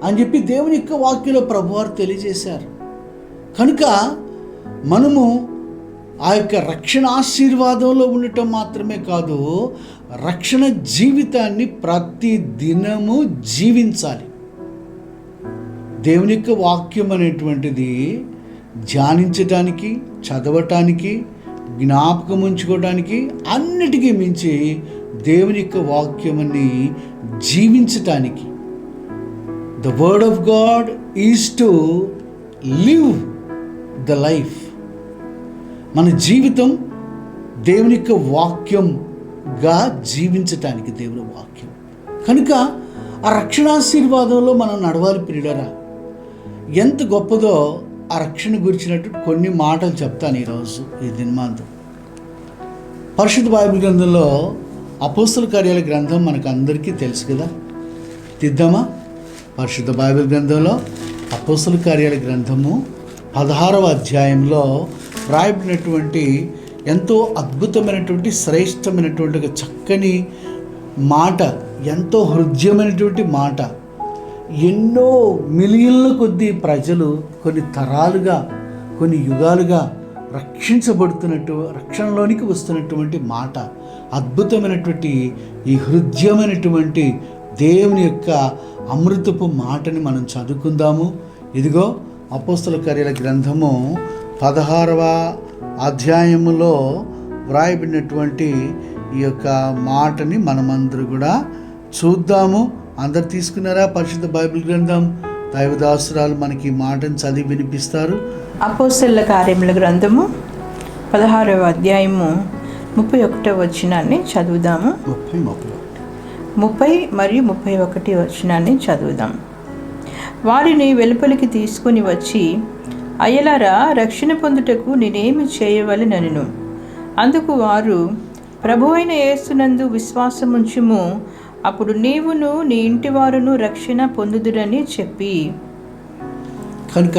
అని చెప్పి దేవుని యొక్క వాక్యంలో ప్రభువారు తెలియజేశారు. కనుక మనము ఆ యొక్క రక్షణ ఆశీర్వాదంలో ఉండటం మాత్రమే కాదు, రక్షణ జీవితాన్ని ప్రతి దినము జీవించాలి. దేవుని యొక్క వాక్యం అనేటువంటిది ధ్యానించటానికి, చదవటానికి, జ్ఞాపకం ఉంచుకోవడానికి, అన్నిటికీ మించి దేవుని యొక్క వాక్యమని జీవించటానికి. The word of God is to live the life. మన జీవితం దేవుని యొక్క వాక్యంగా జీవించటానికి దేవుని వాక్యం కనుక ఆ రక్షణాశీర్వాదంలో మనం నడవాలి ప్రియులరా. ఎంత గొప్పదో ఆ రక్షణ గురించినట్టు కొన్ని మాటలు చెప్తాను ఈరోజు ఈ దినమాంతం. పరిశుద్ధ బైబిల్ గ్రంథంలో అపోస్తల కార్యాల గ్రంథం మనకు అందరికీ తెలుసు కదా. తీద్దామా? పరిశుద్ధ బైబిల్ గ్రంథంలో అపోస్తల కార్యాల గ్రంథము 16వ అధ్యాయంలో రాయబడినటువంటి ఎంతో అద్భుతమైనటువంటి, శ్రేష్టమైనటువంటి ఒక చక్కని మాట, ఎంతో హృదయమైనటువంటి మాట. ఎన్నో మిలియన్ల కొద్దీ ప్రజలు కొన్ని తరాలుగా, కొన్ని యుగాలుగా రక్షించబడుతున్నట్టు, రక్షణలోనికి వస్తున్నటువంటి మాట. అద్భుతమైనటువంటి ఈ హృదయమైనటువంటి దేవుని యొక్క అమృతపు మాటని మనం చదువుకుందాము. ఇదిగో అపోస్తల కార్యాల గ్రంథము 16వ అధ్యాయములో వ్రాయబడినటువంటి ఈ యొక్క మాటని మనమందరూ కూడా చూద్దాము. అందరు తీసుకున్నారా పరిశుద్ధ బైబిల్ గ్రంథం? దైవదాసురాలు మనకి ఈ మాటను చదివి వినిపిస్తారు. అపోస్తలుల కార్యముల గ్రంథము 16వ అధ్యాయము 31వ వచనాన్ని చదువుదాము. 30 మరియు 31 వచనాన్ని చదువుదాం. వారిని వెలుపలికి తీసుకొని వచ్చి, అయ్యలారా, రక్షణ పొందుటకు నేనేమి చేయవలెనను? అందుకు వారు, ప్రభు అయిన యేసునందు విశ్వాసముంచుము, అప్పుడు నీవును నీ ఇంటి వారును రక్షణ పొందుదురని చెప్పి. కనుక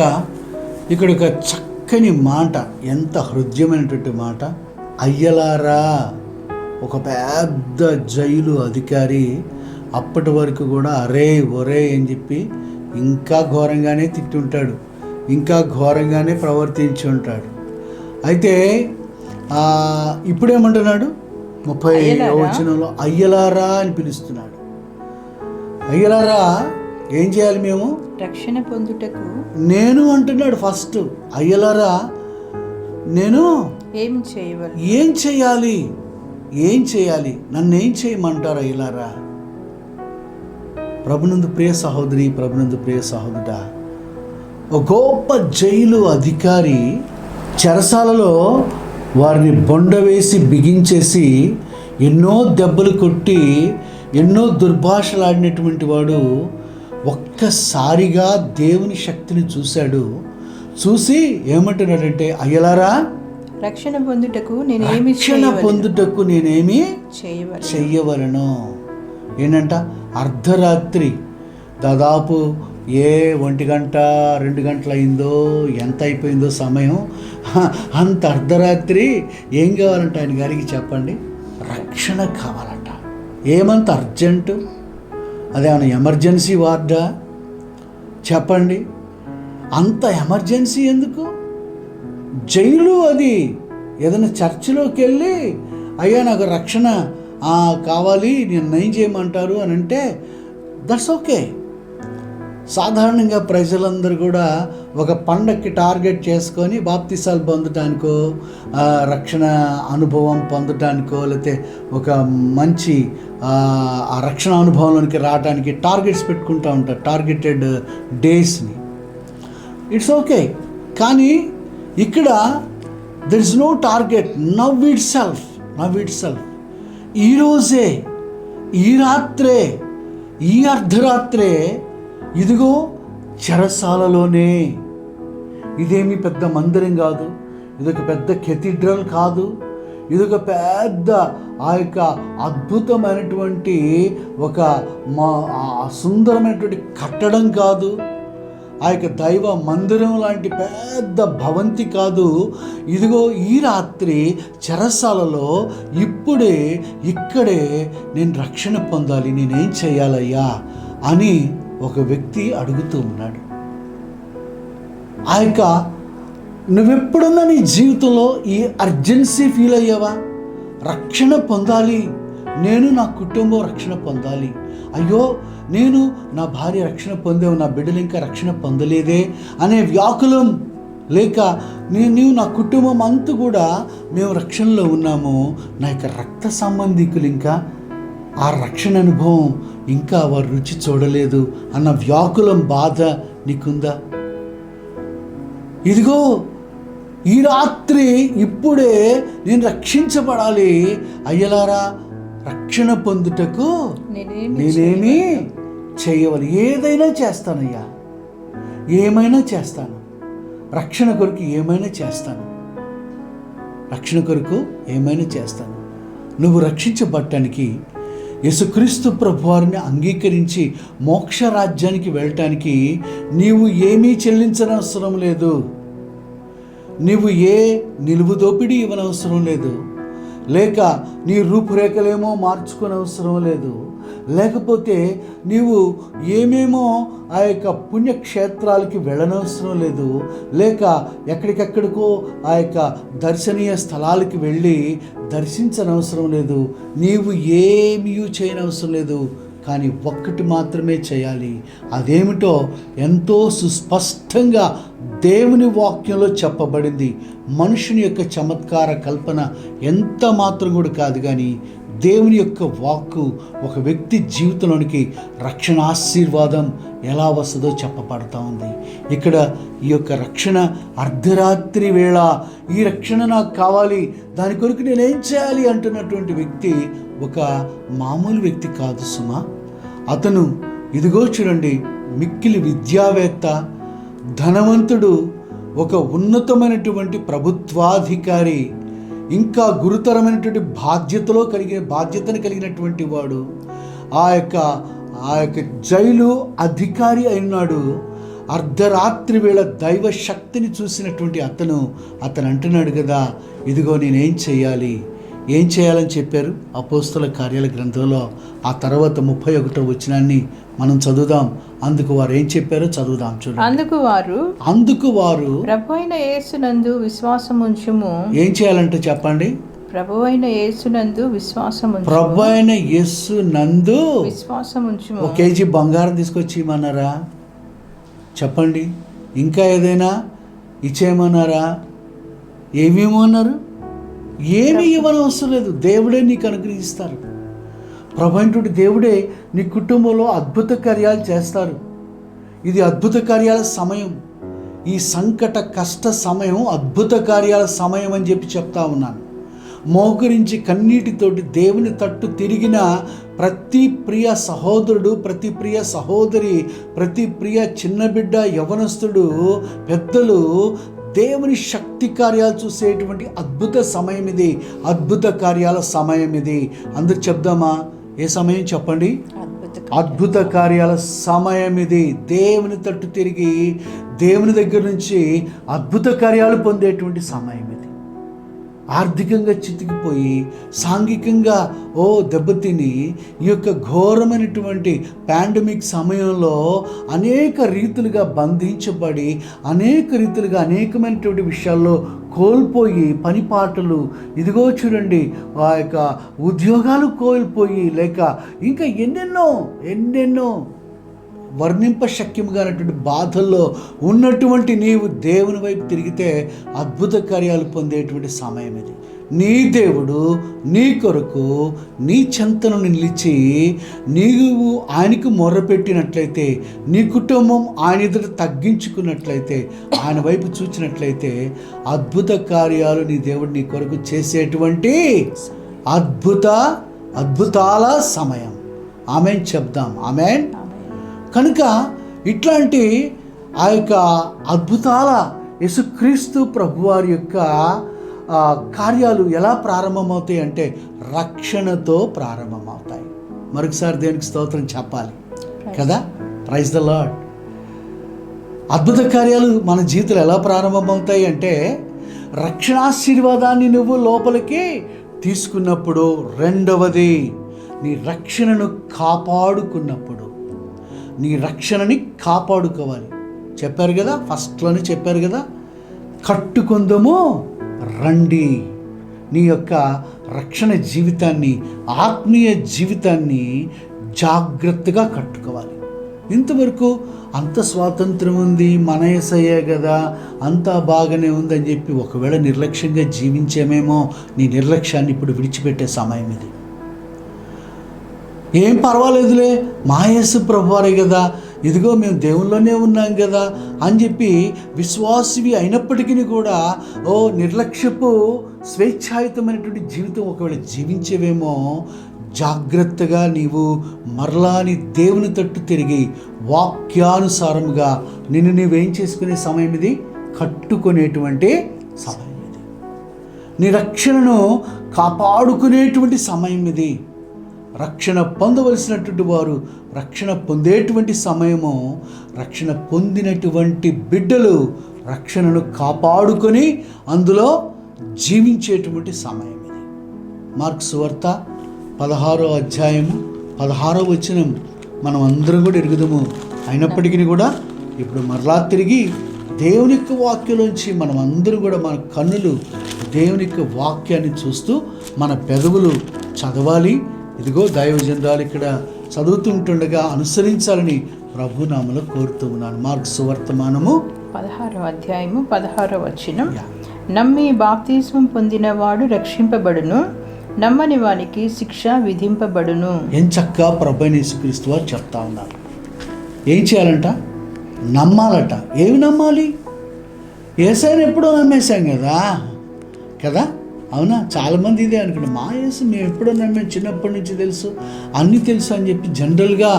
ఇక్కడ ఒక చక్కని మాట, ఎంత హృదయమైనటువంటి మాట. అయ్యలారా, ఒక పెద్ద జైలు అధికారి అప్పటి వరకు కూడా అరే ఒరే అని చెప్పి ఇంకా ఘోరంగానే తిట్టుంటాడు, ఇంకా ఘోరంగానే ప్రవర్తించి ఉంటాడు. అయితే ఇప్పుడేమంటున్నాడు? 30వ వచనంలో అయ్యలారా అని పిలుస్తున్నాడు. అయ్యలారా, ఏం చేయాలి మేము? రక్షణ పొందుటకు నేను అంటున్నాడు. ఫస్ట్ అయ్యలారా, నేను ఏం చేయవాలి? ఏం చేయాలి? నన్ను ఏం చేయమంటారు అయ్యలారా? ప్రభునందు ప్రియ సహోదరి, ప్రభునందు ప్రియ సహోదరుడా, ఒక గొప్ప జైలు అధికారి చెరసాలలో వారిని బొండ వేసి బిగించేసి ఎన్నో దెబ్బలు కొట్టి ఎన్నో దుర్భాషలాడినటువంటి వాడు ఒక్కసారిగా దేవుని శక్తిని చూశాడు. చూసి ఏమంటున్నాడంటే, అయ్యలారా, రక్షణ పొందుటకు నేనేమి చెయ్యవలను? ఏంటంట? అర్ధరాత్రి దాదాపు 1 గంట 2 గంటలు అయిందో, ఎంత అయిపోయిందో సమయం, అంత అర్ధరాత్రి ఏం కావాలంట ఆయన గారికి చెప్పండి? రక్షణ కావాలంట. ఏమంత అర్జెంటు? అదేమన్నా ఎమర్జెన్సీ వార్డా? చెప్పండి, అంత ఎమర్జెన్సీ ఎందుకు? జైలు అది. ఏదైనా చర్చిలోకి వెళ్ళి, అయ్యా నాకు రక్షణ కావాలి, నేను ఏం చేయమంటారు అని అంటే దట్స్ ఓకే. సాధారణంగా ప్రజలందరూ కూడా ఒక పండక్కి టార్గెట్ చేసుకొని బాప్తిసాలు పొందటానికో, రక్షణ అనుభవం పొందటానికో, లేకపోతే ఒక మంచి ఆ రక్షణ అనుభవంలోనికి రావడానికి టార్గెట్స్ పెట్టుకుంటూ ఉంటారు, టార్గెటెడ్ డేస్ని. It's okay. కానీ ఇక్కడ there is no target. Now itself. ఈరోజే, ఈ రాత్రే, ఈ అర్ధరాత్రే, ఇదిగో చెరసాలలోనే. ఇదేమి పెద్ద మందిరం కాదు, ఇదొక పెద్ద కెథీడ్రల్ కాదు, ఇదొక పెద్ద ఆ యొక్క అద్భుతమైనటువంటి ఒక సుందరమైనటువంటి కట్టడం కాదు, ఆ యొక్క దైవ మందిరం లాంటి పెద్ద భవంతి కాదు. ఇదిగో ఈ రాత్రి చెరసాలలో ఇప్పుడే ఇక్కడే నేను రక్షణ పొందాలి, నేనేం చేయాలయ్యా అని ఒక వ్యక్తి అడుగుతూ ఉన్నాడు. ఆ యొక్క నువ్వెప్పుడన్నా నీ జీవితంలో ఈ అర్జెన్సీ ఫీల్ అయ్యావా? రక్షణ పొందాలి, నేను నా కుటుంబం రక్షణ పొందాలి, అయ్యో నేను నా భార్య రక్షణ పొందావు, నా బిడ్డలు ఇంకా రక్షణ పొందలేదే అనే వ్యాకులం, లేక నీవు నా కుటుంబం అంతా కూడా మేము రక్షణలో ఉన్నాము, నా యొక్క రక్త సంబంధికులు ఇంకా ఆ రక్షణ అనుభవం ఇంకా వారు రుచి చూడలేదు అన్న వ్యాకులం, బాధ నీకుందా? ఇదిగో ఈ రాత్రి ఇప్పుడే నేను రక్షించబడాలి, అయ్యలారా రక్షణ పొందుటకు నేనేమి చేయవాలి, ఏదైనా చేస్తానయ్యా, ఏమైనా చేస్తాను, రక్షణ కొరకు ఏమైనా చేస్తాను, రక్షణ కొరకు ఏమైనా చేస్తాను. నువ్వు రక్షించబడటానికి యేసుక్రీస్తు ప్రభువారిని అంగీకరించి మోక్ష రాజ్యానికి వెళ్ళటానికి నీవు ఏమీ చెల్లించనవసరం లేదు, నీవు ఏ నిలువు దోపిడీ ఇవ్వనవసరం లేదు, లేక నీ రూపురేఖలేమో మార్చుకునే అవసరం లేదు, లేకపోతే నీవు ఏమేమో ఆ యొక్క పుణ్యక్షేత్రాలకి వెళ్ళనవసరం లేదు, లేక ఎక్కడికెక్కడికో ఆ యొక్క దర్శనీయ స్థలాలకి వెళ్ళి దర్శించనవసరం లేదు, నీవు ఏమీ చేయనవసరం లేదు. కానీ ఒక్కటి మాత్రమే చేయాలి. అదేమిటో ఎంతో సుస్పష్టంగా దేవుని వాక్యంలో చెప్పబడింది. మనుషుని యొక్క చమత్కార కల్పన ఎంత మాత్రం కూడా కాదు, కానీ దేవుని యొక్క వాక్కు ఒక వ్యక్తి జీవితంలోనికి రక్షణ ఆశీర్వాదం ఎలా వస్తుందో చెప్పబడతా ఉంది. ఇక్కడ ఈ యొక్క రక్షణ అర్ధరాత్రి వేళ ఈ రక్షణ నాకు కావాలి, దాని కొరకు నేనేం చేయాలి అంటున్నటువంటి వ్యక్తి ఒక మామూలు వ్యక్తి కాదు సుమా. అతను ఇదిగో చూడండి, మిక్కిలి విద్యావేత్త, ధనవంతుడు, ఒక ఉన్నతమైనటువంటి ప్రభుత్వాధికారి, ఇంకా గురుతరమైనటువంటి బాధ్యతను కలిగినటువంటి వాడు, ఆ యొక్క జైలు అధికారి అయినాడు. అర్ధరాత్రి వేళ దైవ శక్తిని చూసినటువంటి అతను అంటున్నాడు కదా, ఇదిగో నేనేం చేయాలి, ఏం చేయాలని చెప్పారు అపోస్తల కార్యాల గ్రంథంలో. ఆ తర్వాత 31వ వచనాన్ని మనం చదువుదాం. అందుకు వారు ఏం చెప్పారో చదువుదాం చూడండి. అందుకు వారు ప్రభువైన యేసునందు విశ్వాసముంచుము. ఏం చేయాలంటే చెప్పండి. ప్రభువైన యేసునందు విశ్వాసముంచుము. ప్రభువైన యేసునందు విశ్వాసముంచుము. 1 కేజీ బంగారం తీసుకొచ్చి ఇమ్మన్నారా? చెప్పండి. ఇంకా ఏదైనా ఇచ్చేయమన్నారా? ఏమేమన్నారు? ఏమీ ఇవ్వనవసరం లేదు, దేవుడే నీకు అనుగ్రహిస్తారు. ప్రభువైనటువంటి దేవుడే నీ కుటుంబంలో అద్భుత కార్యాలు చేస్తారు. ఇది అద్భుత కార్యాల సమయం, ఈ సంకట కష్ట సమయం అద్భుత కార్యాల సమయం అని చెప్పి చెప్తా ఉన్నాను. మోకరించి కన్నీటితోటి దేవుని తట్టు తిరిగిన ప్రతి ప్రియ సహోదరుడు, ప్రతి ప్రియ సహోదరి, ప్రతి ప్రియ చిన్న బిడ్డ, యవనస్తుడు, పెద్దలు దేవుని శక్తి కార్యాలు చూసేటువంటి అద్భుత సమయం ఇది, అద్భుత కార్యాల సమయం ఇది. అందరు చెప్దామా? ఏ సమయం చెప్పండి? అద్భుత కార్యాల సమయం ఇది. దేవుని తట్టు తిరిగి దేవుని దగ్గర నుంచి అద్భుత కార్యాలు పొందేటువంటి సమయం ఇది. ఆర్థికంగా చితికిపోయి, సాంఘికంగా దెబ్బతిని, ఈ యొక్క ఘోరమైనటువంటి పాండమిక్ సమయంలో అనేక రీతులుగా బంధించబడి, అనేక రీతులుగా అనేకమైనటువంటి విషయాల్లో కోల్పోయి, పనిపాటలు, ఇదిగో చూడండి ఆ యొక్క ఉద్యోగాలు కోల్పోయి, లేక ఇంకా ఎన్నెన్నో వర్ణింపశక్యముగానటువంటి బాధల్లో ఉన్నటువంటి నీవు దేవుని వైపు తిరిగితే అద్భుత కార్యాలు పొందేటువంటి సమయం ఇది. నీ దేవుడు నీ కొరకు నీ చెంతను నిలిచి నీవు ఆయనకు మొర్రపెట్టినట్లయితే, నీ కుటుంబం ఆయన ఎదుట తగ్గించుకున్నట్లయితే, ఆయన వైపు చూచినట్లయితే అద్భుత కార్యాలు నీ దేవుడు నీ కొరకు చేసేటువంటి అద్భుతాల సమయం. ఆమెన్ చెప్దాం. ఆమెన్. కనుక ఇట్లాంటి ఆ యొక్క అద్భుతాల యేసుక్రీస్తు ప్రభువారి యొక్క కార్యాలు ఎలా ప్రారంభమవుతాయి అంటే రక్షణతో ప్రారంభమవుతాయి. మరొకసారి దేవునికి స్తోత్రం చెప్పాలి కదా. Praise the Lord. అద్భుత కార్యాలు మన జీవితంలో ఎలా ప్రారంభమవుతాయి అంటే రక్షణాశీర్వాదాన్ని నువ్వు లోపలికి తీసుకున్నప్పుడు, రెండవది నీ రక్షణను కాపాడుకున్నప్పుడు. నీ రక్షణని కాపాడుకోవాలి. చెప్పారు కదా, ఫస్ట్లోనే చెప్పారు కదా, కట్టుకుందాము రండి. నీ యొక్క రక్షణ జీవితాన్ని, ఆత్మీయ జీవితాన్ని జాగ్రత్తగా కట్టుకోవాలి. ఇంతవరకు అంత స్వాతంత్రం ఉంది, మన యేసయ్యే కదా, అంతా బాగానే ఉందని చెప్పి ఒకవేళ నిర్లక్ష్యంగా జీవించామేమో. నీ నిర్లక్ష్యాన్ని ఇప్పుడు విడిచిపెట్టే సమయం ఇది. ఏం పర్వాలేదులే, మా యేసు ప్రభువారే కదా, ఇదిగో మేము దేవుల్లోనే ఉన్నాం కదా అని చెప్పి విశ్వాసివి అయినప్పటికీ కూడా నిర్లక్ష్యపు స్వేచ్ఛాయుతమైనటువంటి జీవితం ఒకవేళ జీవించేవేమో. జాగ్రత్తగా నీవు మరలా నీ దేవుని తట్టు తిరిగి వాక్యానుసారముగా నిన్ను నీవేం చేసుకునే సమయం ఇది, కట్టుకునేటువంటి సమయం ఇది. నీ రక్షణను కాపాడుకునేటువంటి సమయం ఇది. రక్షణ పొందవలసినటువంటి వారు రక్షణ పొందేటువంటి సమయము, రక్షణ పొందినటువంటి బిడ్డలు రక్షణను కాపాడుకొని అందులో జీవించేటువంటి సమయం ఇది. మార్కు సువార్త 16వ అధ్యాయము 16వ వచనం మనం అందరం కూడా ఎరుగుదాము. అయినప్పటికీ కూడా ఇప్పుడు మరలా తిరిగి దేవుని యొక్క వాక్యంలోంచి మనం అందరూ కూడా మన కన్నులు దేవుని యొక్క వాక్యాన్ని చూస్తూ మన పెదవులు చదవాలి. ఇదిగో దైవజనురాలు ఇక్కడ చదువుతుంటుండగా అనుసరించాలని ప్రభు నామములో కోరుతూ ఉన్నాను. మార్కు సువర్తమానము 16వ అధ్యాయము 16వ వచనం. నమ్మి బాప్తిస్మం పొందినవాడు రక్షింపబడును, నమ్మని వానికి శిక్ష విధింపబడును. ఏం చక్కగా ప్రభు యేసుక్రీస్తు వారు చెప్తా ఉన్నారు. ఏం చేయాలంట? నమ్మాలట. ఏమి నమ్మాలి? యేసయ్యను ఎప్పుడో నమ్మేశాం కదా అవునా? చాలామంది ఇదే అనుకుంటారు, మా యేసు మేము ఎప్పుడో నమ్మాం, చిన్నప్పటి నుంచి తెలుసు, అన్నీ తెలుసు అని చెప్పి జనరల్గా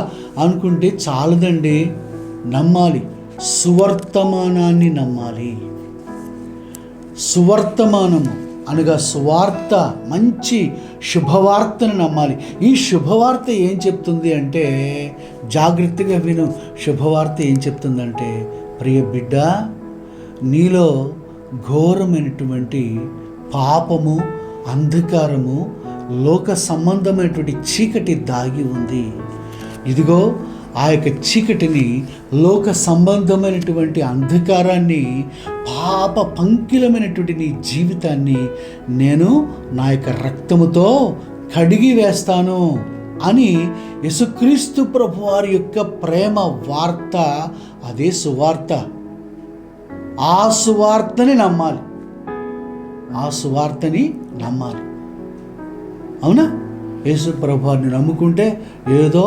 అనుకుంటే చాలదండి. నమ్మాలి, సువర్తమానాన్ని నమ్మాలి. సువర్తమానము అనగా సువార్త, మంచి శుభవార్తను నమ్మాలి. ఈ శుభవార్త ఏం చెప్తుంది అంటే, జాగ్రత్తగా విను. శుభవార్త ఏం చెప్తుందంటే, ప్రియ బిడ్డ, నీలో ఘోరమైనటువంటి పాపము, అంధకారము, లోక సంబంధమైనటువంటి చీకటి దాగి ఉంది. ఇదిగో ఆ యొక్క చీకటిని, లోక సంబంధమైనటువంటి అంధకారాన్ని, పాప పంకిలమైనటువంటి నీ జీవితాన్ని నేను నా యొక్క రక్తముతో కడిగి వేస్తాను అని యేసుక్రీస్తు ప్రభువారి యొక్క ప్రేమ వార్త, అదే సువార్త. ఆ సువార్తని నమ్మాలి, ఆ సువార్తని నమ్మాలి. అవునా? యేసు ప్రభువారిని నమ్ముకుంటే ఏదో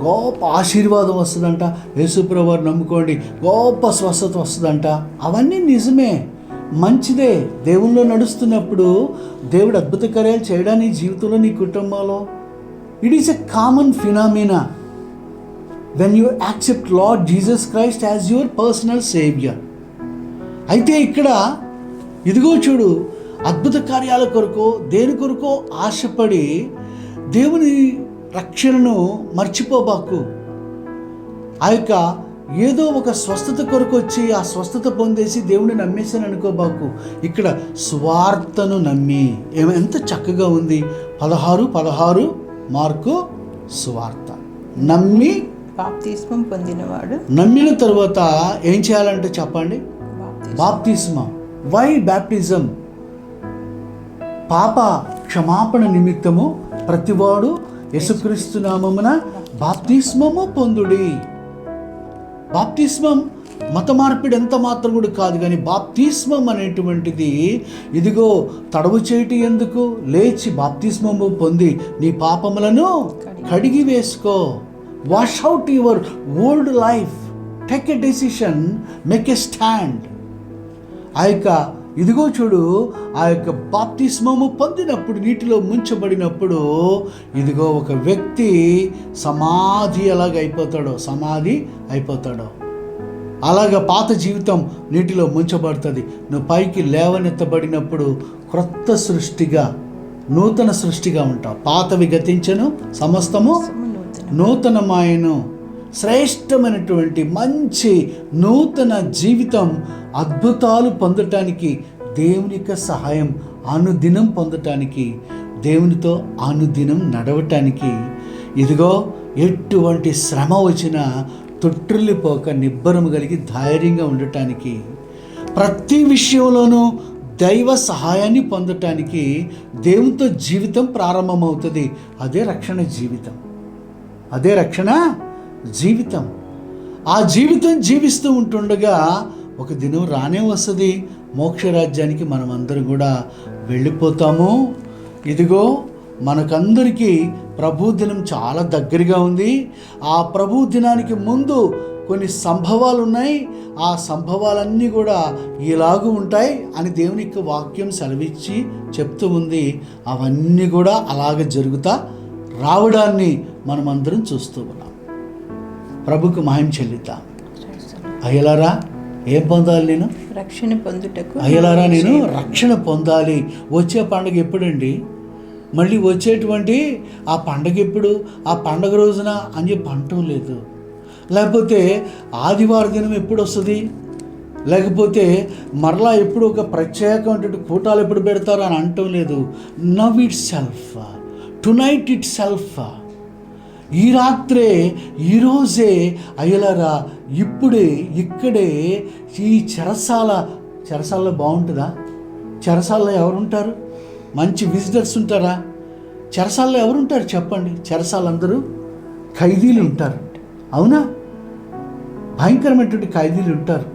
గొప్ప ఆశీర్వాదం వస్తుందంట, యేసు ప్రభువారిని నమ్ముకోండి గొప్ప స్వస్థత వస్తుందంట. అవన్నీ నిజమే, మంచిదే. దేవుల్లో నడుస్తున్నప్పుడు దేవుడు అద్భుత కార్యాలు చేయడానికి జీవితంలో, నీ కుటుంబంలో, it is a common phenomena when you accept lord Jesus Christ as your personal saviour. అయితే ఇక్కడ ఇదిగో చూడు, అద్భుత కార్యాల కొరకు, దేని కొరకు ఆశపడి దేవుని రక్షణను మర్చిపోబాకు. ఆ యొక్క ఏదో ఒక స్వస్థత కొరకు వచ్చి ఆ స్వస్థత పొందేసి దేవుని నమ్మేసాను అనుకోబాకు. ఇక్కడ స్వార్థను నమ్మి, ఎంత చక్కగా ఉంది. 16 మార్కు సువార్త. నమ్మి బాప్తిస్మం పొందినవాడు. నమ్మిన తర్వాత ఏం చేయాలంటే చెప్పండి? బాప్తిస్మం. Why baptism? పాప క్షమాపణ నిమిత్తము ప్రతివాడు యేసుక్రీస్తు నామమున బాప్తిస్మము పొందుడి. బాప్తిస్మం మత మార్పిడి ఎంత మాత్రం కూడా కాదు, కానీ బాప్తిస్మం అనేటువంటిది ఇదిగో తడవు చేయటి ఎందుకు, లేచి బాప్తిస్మము పొంది నీ పాపములను కడిగి వేసుకో. Wash out your old life, take a decision, make a stand. ఆ యొక్క ఇదిగో చూడు, ఆ యొక్క బాప్తిస్మము పొందినప్పుడు, నీటిలో ముంచబడినప్పుడు, ఇదిగో ఒక వ్యక్తి సమాధి అయిపోతాడో అలాగ పాత జీవితం నీటిలో ముంచబడుతుంది. నువ్వు పైకి లేవనెత్తబడినప్పుడు క్రొత్త సృష్టిగా, నూతన సృష్టిగా ఉంటావు. పాతవి గతించను, సమస్తము నూతనమాయను. శ్రేష్టమైనటువంటి మంచి నూతన జీవితం, అద్భుతాలు పొందటానికి, దేవుని యొక్క సహాయం అనుదినం పొందటానికి, దేవునితో అనుదినం నడవటానికి, ఇదిగో ఎటువంటి శ్రమ వచ్చినా తొట్టిల్లిపోక నిబ్బరము కలిగి ధైర్యంగా ఉండటానికి, ప్రతి విషయంలోనూ దైవ సహాయాన్ని పొందటానికి దేవునితో జీవితం ప్రారంభమవుతుంది. అదే రక్షణ జీవితం, అదే రక్షణ జీవితం. ఆ జీవితం జీవిస్తూ ఉంటుండగా ఒక దినం రానే వస్తుంది, మోక్షరాజ్యానికి మనమందరం కూడా వెళ్ళిపోతాము. ఇదిగో మనకందరికీ ప్రభు దినం చాలా దగ్గరగా ఉంది. ఆ ప్రభు దినానికి ముందు కొన్ని సంభవాలు ఉన్నాయి. ఆ సంభవాలన్నీ కూడా ఇలాగూ ఉంటాయి అని దేవుని యొక్క వాక్యం సెలవిచ్చి చెప్తూ ఉంది. అవన్నీ కూడా అలాగ జరుగుతా రావడాన్ని మనమందరం చూస్తూ ఉన్నాం. ప్రభుకు మహిమ చెల్లిద్దాం. అయ్యలారా ఏం పొందాలి నేను? రక్షణ పొందుటకు. అయ్యలారా నేను రక్షణ పొందాలి. వచ్చే పండుగ ఎప్పుడండి? మళ్ళీ వచ్చేటువంటి ఆ పండగ ఎప్పుడు? ఆ పండగ రోజున అని చెప్పి అంటం లేదు. లేకపోతే ఆదివారం దినం ఎప్పుడు వస్తుంది, లేకపోతే మరలా ఎప్పుడు ఒక ప్రత్యేకమైనటువంటి కూటాలు ఎప్పుడు పెడతారు అని అంటం లేదు. Now it self, tonight it self, ఈ రాత్రే, ఈరోజే అయ్యలారా, ఇప్పుడే, ఇక్కడే ఈ చెరసాలలో బాగుంటుందా? చెరసాలలో ఎవరుంటారు? మంచి విజిటర్స్ ఉంటారా? చెరసాలలో ఎవరుంటారు చెప్పండి? చెరసాలందరూ ఖైదీలు ఉంటారు. అవునా? భయంకరమైనటువంటి ఖైదీలు ఉంటారు.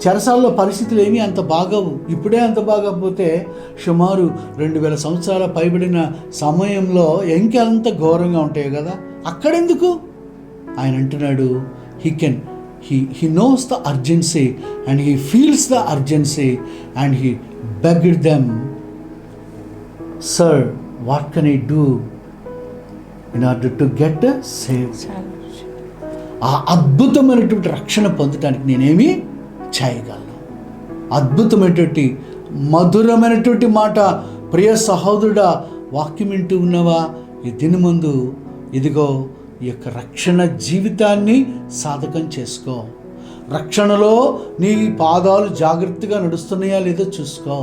చెరసాలలో పరిస్థితులు ఏమీ అంత బాగవు. ఇప్పుడే అంత బాగపోతే సుమారు 2000 సంవత్సరాల పైబడిన సమయంలో ఇంకెంత ఘోరంగా ఉంటాయి కదా. అక్కడెందుకు? ఆయన అంటున్నాడు, he knows the urgency and he feels the urgency and he begged them, sir, what can I do in order to get saved? ఆ అద్భుతమైనటువంటి రక్షణ పొందడానికి నేనేమి చేయగలను? అద్భుతమైనటువంటి మధురమైనటువంటి మాట. ప్రియ సహోదరుడా, వాక్యం వింటూ ఉన్నవా? ఈ దినమందు ఇదిగో ఈ యొక్క రక్షణ జీవితాన్ని సాధకం చేసుకో. రక్షణలో నీ పాదాలు జాగ్రత్తగా నడుస్తున్నాయా లేదో చూసుకో.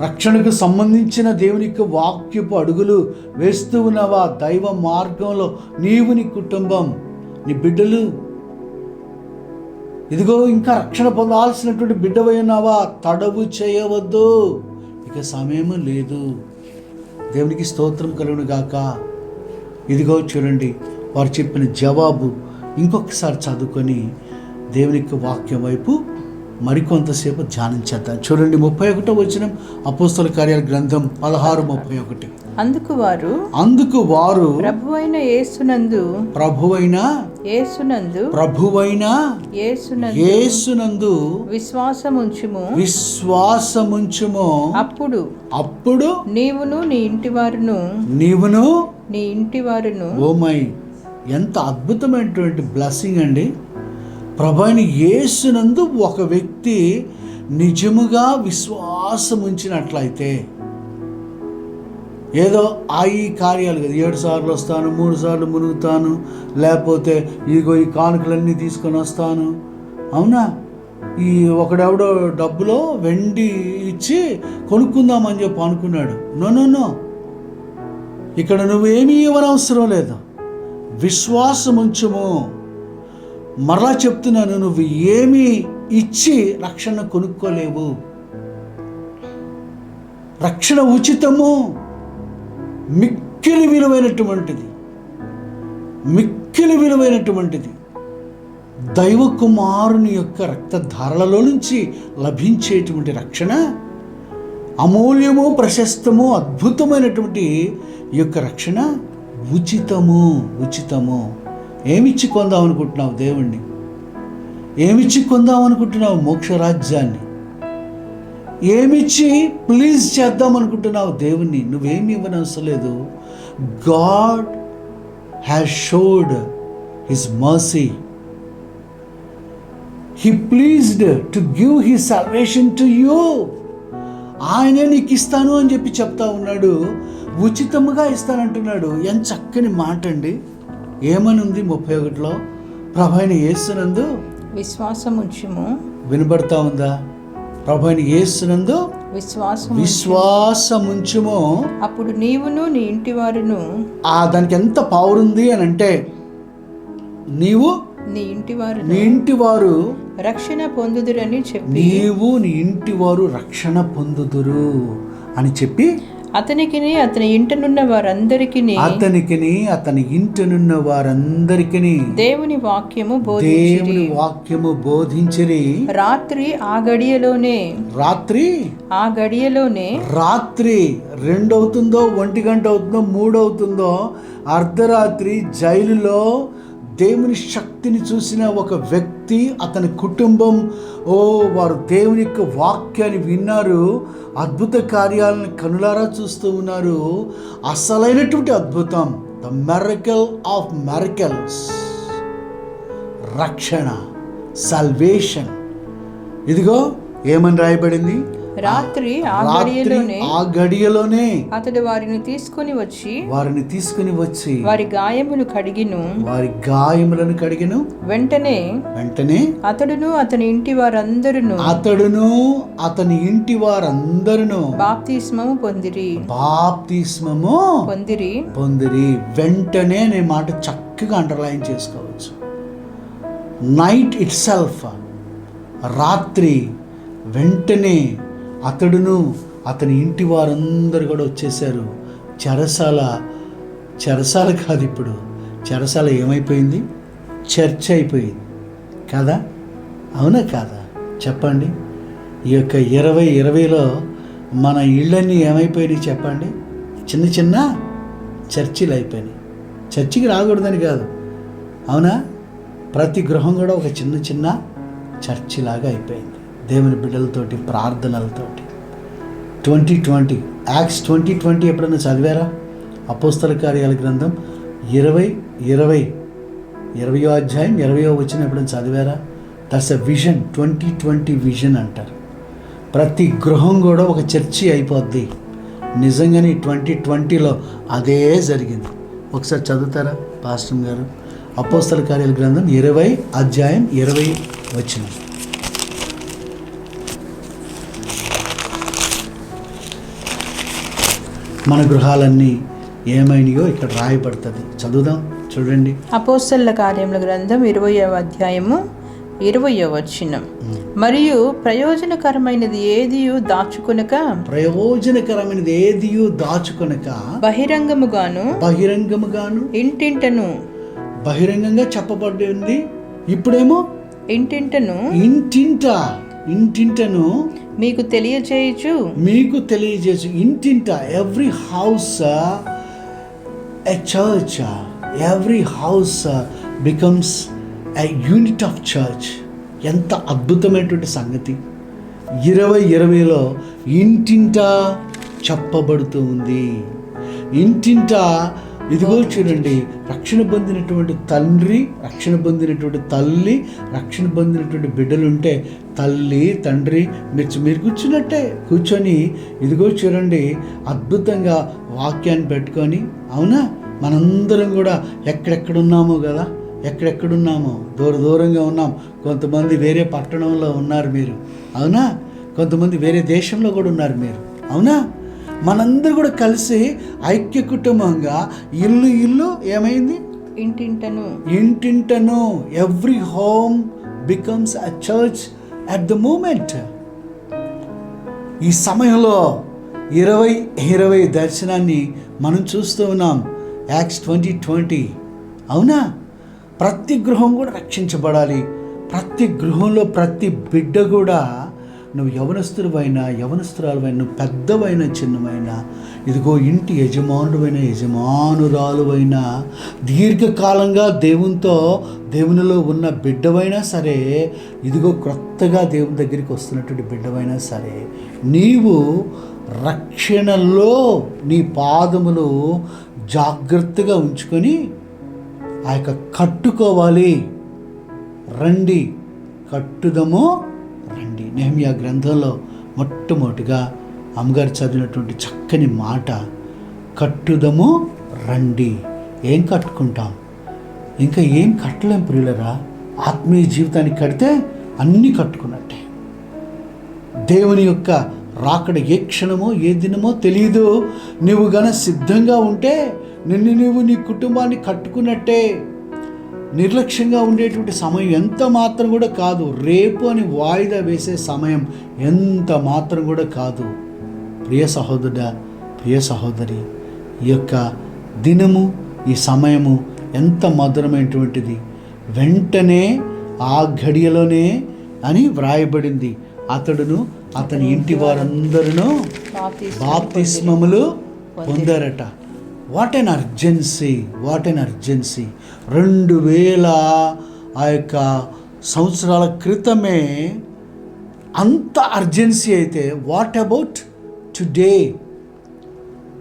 రక్షణకు సంబంధించిన దేవుని యొక్క వాక్యపు అడుగులు వేస్తూ ఉన్నావా? దైవ మార్గంలో నీవు, నీ కుటుంబం, నీ బిడ్డలు, ఇదిగో ఇంకా రక్షణ పొందాల్సినటువంటి బిడ్డవై ఉన్నావా? తడవు చేయవద్దు, ఇక సమయం లేదు. దేవునికి స్తోత్రం కలుగును గాక. ఇదిగో చూడండి, వారు చెప్పిన జవాబు ఇంకొకసారి చదువుకొని దేవుని యొక్క వాక్యం వైపు మరికొంతసేపు ధ్యానం చేద్దాం. చూడండి 31వ వచనం, అపోస్తల కార్యాల గ్రంథం 16:31. అందుకు వారు ప్రభువైన యేసునందు విశ్వాసముంచుము, అప్పుడు నీవును నీ ఇంటి వారును. ఓ మై, ఎంత అద్భుతమైనటువంటి బ్లెస్సింగ్ అండి. ప్రభువైన యేసునందు ఒక వ్యక్తి నిజముగా విశ్వాసం ఉంచినట్లయితే, ఏదో ఈ కార్యాలు కదా, 7 సార్లు వస్తాను, 3 సార్లు మునుగుతాను, లేకపోతే ఇదిగో ఈ కానుకలన్నీ తీసుకొని వస్తాను, అవునా, ఈ ఒకడెవడో డబ్బులో వెండి ఇచ్చి కొనుక్కుందామని చెప్పి అనుకున్నాడు. నో, ఇక్కడ నువ్వేమీ ఇవ్వనవసరం లేదు. విశ్వాసం ఉంచుము. మరలా చెప్తున్నాను, నువ్వు ఏమీ ఇచ్చి రక్షణ కొనుక్కోలేవు. రక్షణ ఉచితము, మిక్కిలి విలువైనటువంటిది. దైవ కుమారుని యొక్క రక్తధారలలో నుంచి లభించేటువంటి రక్షణ అమూల్యము, ప్రశస్తము, అద్భుతమైనటువంటి ఈ యొక్క రక్షణ ఉచితము. ఏమిచ్చి కొందాం అనుకుంటున్నావు దేవుణ్ణి? ఏమిచ్చి కొందాం అనుకుంటున్నావు మోక్షరాజ్యాన్ని? ఏమిచ్చి ప్లీజ్ చేద్దాం అనుకుంటున్నావు దేవుణ్ణి? నువ్వేమి ఇవ్వనవసరం లేదు. God has showed his mercy. He pleased to give his salvation to you. ఆయనే నీకు ఇస్తాను అని చెప్పి చెప్తా ఉన్నాడు. ఉచితముగా ఇస్తానంటున్నాడు. ఎంత చక్కని మాట అండి. ఏమని ఉంది 31లో? ప్రభువైన యేసునందు విశ్వాసముంచుము. వినబడతా ఉందా? ప్రభువైన యేసునందు విశ్వాసముంచుము, అప్పుడు నీవును నీ ఇంటి వారును. దానికి ఎంత పవర్ ఉంది అని అంటే, నీవు, నీ ఇంటి వారు రక్షణ పొందుదురని చెప్పి నీవు నీ ఇంటి వారు రక్షణ పొందుదురు అని చెప్పి అతనికిని అతని ఇంటనున్న వారందరికిని అతని ఇంటనున్న వారందరికిని దేవుని వాక్యము బోధించిరి. దేవుని వాక్యము బోధించిరి. రాత్రి ఆ గడియలోనే రాత్రి 2 అవుతుందో 1 గంట అవుతుందో 3 అవుతుందో అర్ధరాత్రి జైలులో దేవుని శక్తిని చూసిన ఒక వ్యక్తి, అతని కుటుంబం వారు దేవుని యొక్క వాక్యాన్ని విన్నారు, అద్భుత కార్యాలను కనులారా చూస్తూ ఉన్నారు. అసలైనటువంటి అద్భుతం, ద మిరకల్ ఆఫ్ మిరకల్స్, రక్షణ, సల్వేషన్. ఇదిగో ఏమని రాయబడింది, రాత్రి ఆ గడియలోనే అతడు వారిని తీసుకుని వచ్చి వారి గాయములను కడిగిను. వెంటనే అతడును అతని ఇంటి వారందరును బాప్తిస్మము పొందిరి. వెంటనే అనే మాట చక్కగా అండర్లైన్ చేసుకోవచ్చు. నైట్ ఇట్ సెల్ఫ్, రాత్రి, వెంటనే అతడును అతని ఇంటి వారందరూ కూడా వచ్చేసారు. చెరసాల కాదు, ఇప్పుడు చెరసాల ఏమైపోయింది, చర్చ్ అయిపోయింది కదా, అవునా కాదా చెప్పండి. ఈ యొక్క 2020లో మన ఇళ్ళన్నీ ఏమైపోయినాయి చెప్పండి, చిన్న చిన్న చర్చిలు అయిపోయినాయి. చర్చికి రాకూడదని కాదు, అవునా, ప్రతి గృహం కూడా ఒక చిన్న చిన్న చర్చిలాగా అయిపోయింది దేవుని బిడ్డలతోటి, ప్రార్థనలతోటి. 2020 యాక్ట్స్ 2020 ఎప్పుడన్నా చదివారా? అపోస్తల కార్యాల గ్రంథం 20వ అధ్యాయం 20వ వచనం ఎప్పుడైనా చదివారా? దట్స్ ఎ విజన్, 2020 విజన్ అంటారు. ప్రతి గృహం కూడా ఒక చర్చి అయిపోద్ది. నిజంగానే 2020లో అదే జరిగింది. ఒకసారి చదువుతారా పాస్టర్ గారు? అపోస్తల కార్యాల గ్రంథం 20 అధ్యాయం 20 వచనం. మన గృహాలన్నీ ఏమైనాయో ఇక్కడ రాయబడుతుంది. చదువుదాం, చూడండి. అపోస్తలుల కార్యముల గ్రంథం 20వ అధ్యాయము 20వ వచనం. మరియు ప్రయోజనకరమైనది ఏదియు దాచుకొనక బహిరంగముగాను ఇంటింటను. బహిరంగంగా చెప్పబడింది. ఇప్పుడేమో ఇంటింటను మీకు తెలియజేయచ్చు. ఇంటింట, every house a church, every house becomes a unit of church. ఎంత అద్భుతమైనటువంటి సంగతి. 2020లో ఇంటింట చెప్పబడుతూ ఉంది. ఇంటింట ఇదిగో చూడండి, రక్షణ పొందినటువంటి తండ్రి, రక్షణ పొందినటువంటి తల్లి, రక్షణ పొందినటువంటి బిడ్డలుంటే తల్లి తండ్రి మీరు కూర్చొని ఇదిగో చూడండి అద్భుతంగా వాక్యాన్ని పెట్టుకొని, అవునా, మనందరం కూడా ఎక్కడెక్కడున్నామో కదా, ఎక్కడెక్కడున్నామో దూరంగా ఉన్నాం. కొంతమంది వేరే పట్టణంలో ఉన్నారు మీరు, అవునా, కొంతమంది వేరే దేశంలో కూడా ఉన్నారు మీరు, అవునా. మనందరూ కూడా కలిసి ఐక్య కుటుంబంగా ఇల్లు ఏమైంది, ఇంటింటను. Every home becomes a church at the moment. ఈ సమయంలో 2020 దర్శనాన్ని మనం చూస్తూ ఉన్నాం. యాక్ట్స్ 2020, అవునా. ప్రతి గృహం కూడా రక్షించబడాలి. ప్రతి గృహంలో ప్రతి బిడ్డ కూడా, నువ్వు యవనస్తురాలువైనా, నువ్వు పెద్దవైన చిన్నమైనా, ఇదిగో ఇంటి యజమానురాలువైనా, దీర్ఘకాలంగా దేవునిలో ఉన్న బిడ్డవైనా సరే, ఇదిగో క్రొత్తగా దేవుని దగ్గరికి వస్తున్నటువంటి బిడ్డవైనా సరే, నీవు రక్షణలో నీ పాదములు జాగ్రత్తగా ఉంచుకొని ఆ యొక్క కట్టుకోవాలి. రండి కట్టుదము రండి. నెహెమ్యా గ్రంథంలో మొట్టమొదటిగా అమ్మగారు చదివినటువంటి చక్కని మాట, కట్టుదము రండి. ఏం కట్టుకుంటాం? ఇంకా ఏం కట్టలేం ప్రియులరా. ఆత్మీయ జీవితాన్ని కడితే అన్నీ కట్టుకున్నట్టే. దేవుని యొక్క రాకడ ఏ క్షణమో ఏ దినమో తెలియదు. నువ్వు గన సిద్ధంగా ఉంటే నీ కుటుంబాన్ని కట్టుకున్నట్టే. నిర్లక్ష్యంగా ఉండేటువంటి సమయం ఎంత మాత్రం కూడా కాదు. రేపు అని వాయిదా వేసే సమయం ఎంత మాత్రం కూడా కాదు. ప్రియ సహోదరుడా, ప్రియ సహోదరి, ఈ యొక్క దినము, ఈ సమయము ఎంత మధురమైనటువంటిది. వెంటనే ఆ ఘడియలోనే అని వ్రాయబడింది, అతడును అతని ఇంటి వారందరూ బాప్తిస్మములు పొందారట. What an urgency, what an urgency. 2000 ఆ యొక్క సంవత్సరాల క్రితమే అంత అర్జెన్సీ అయితే, what about today,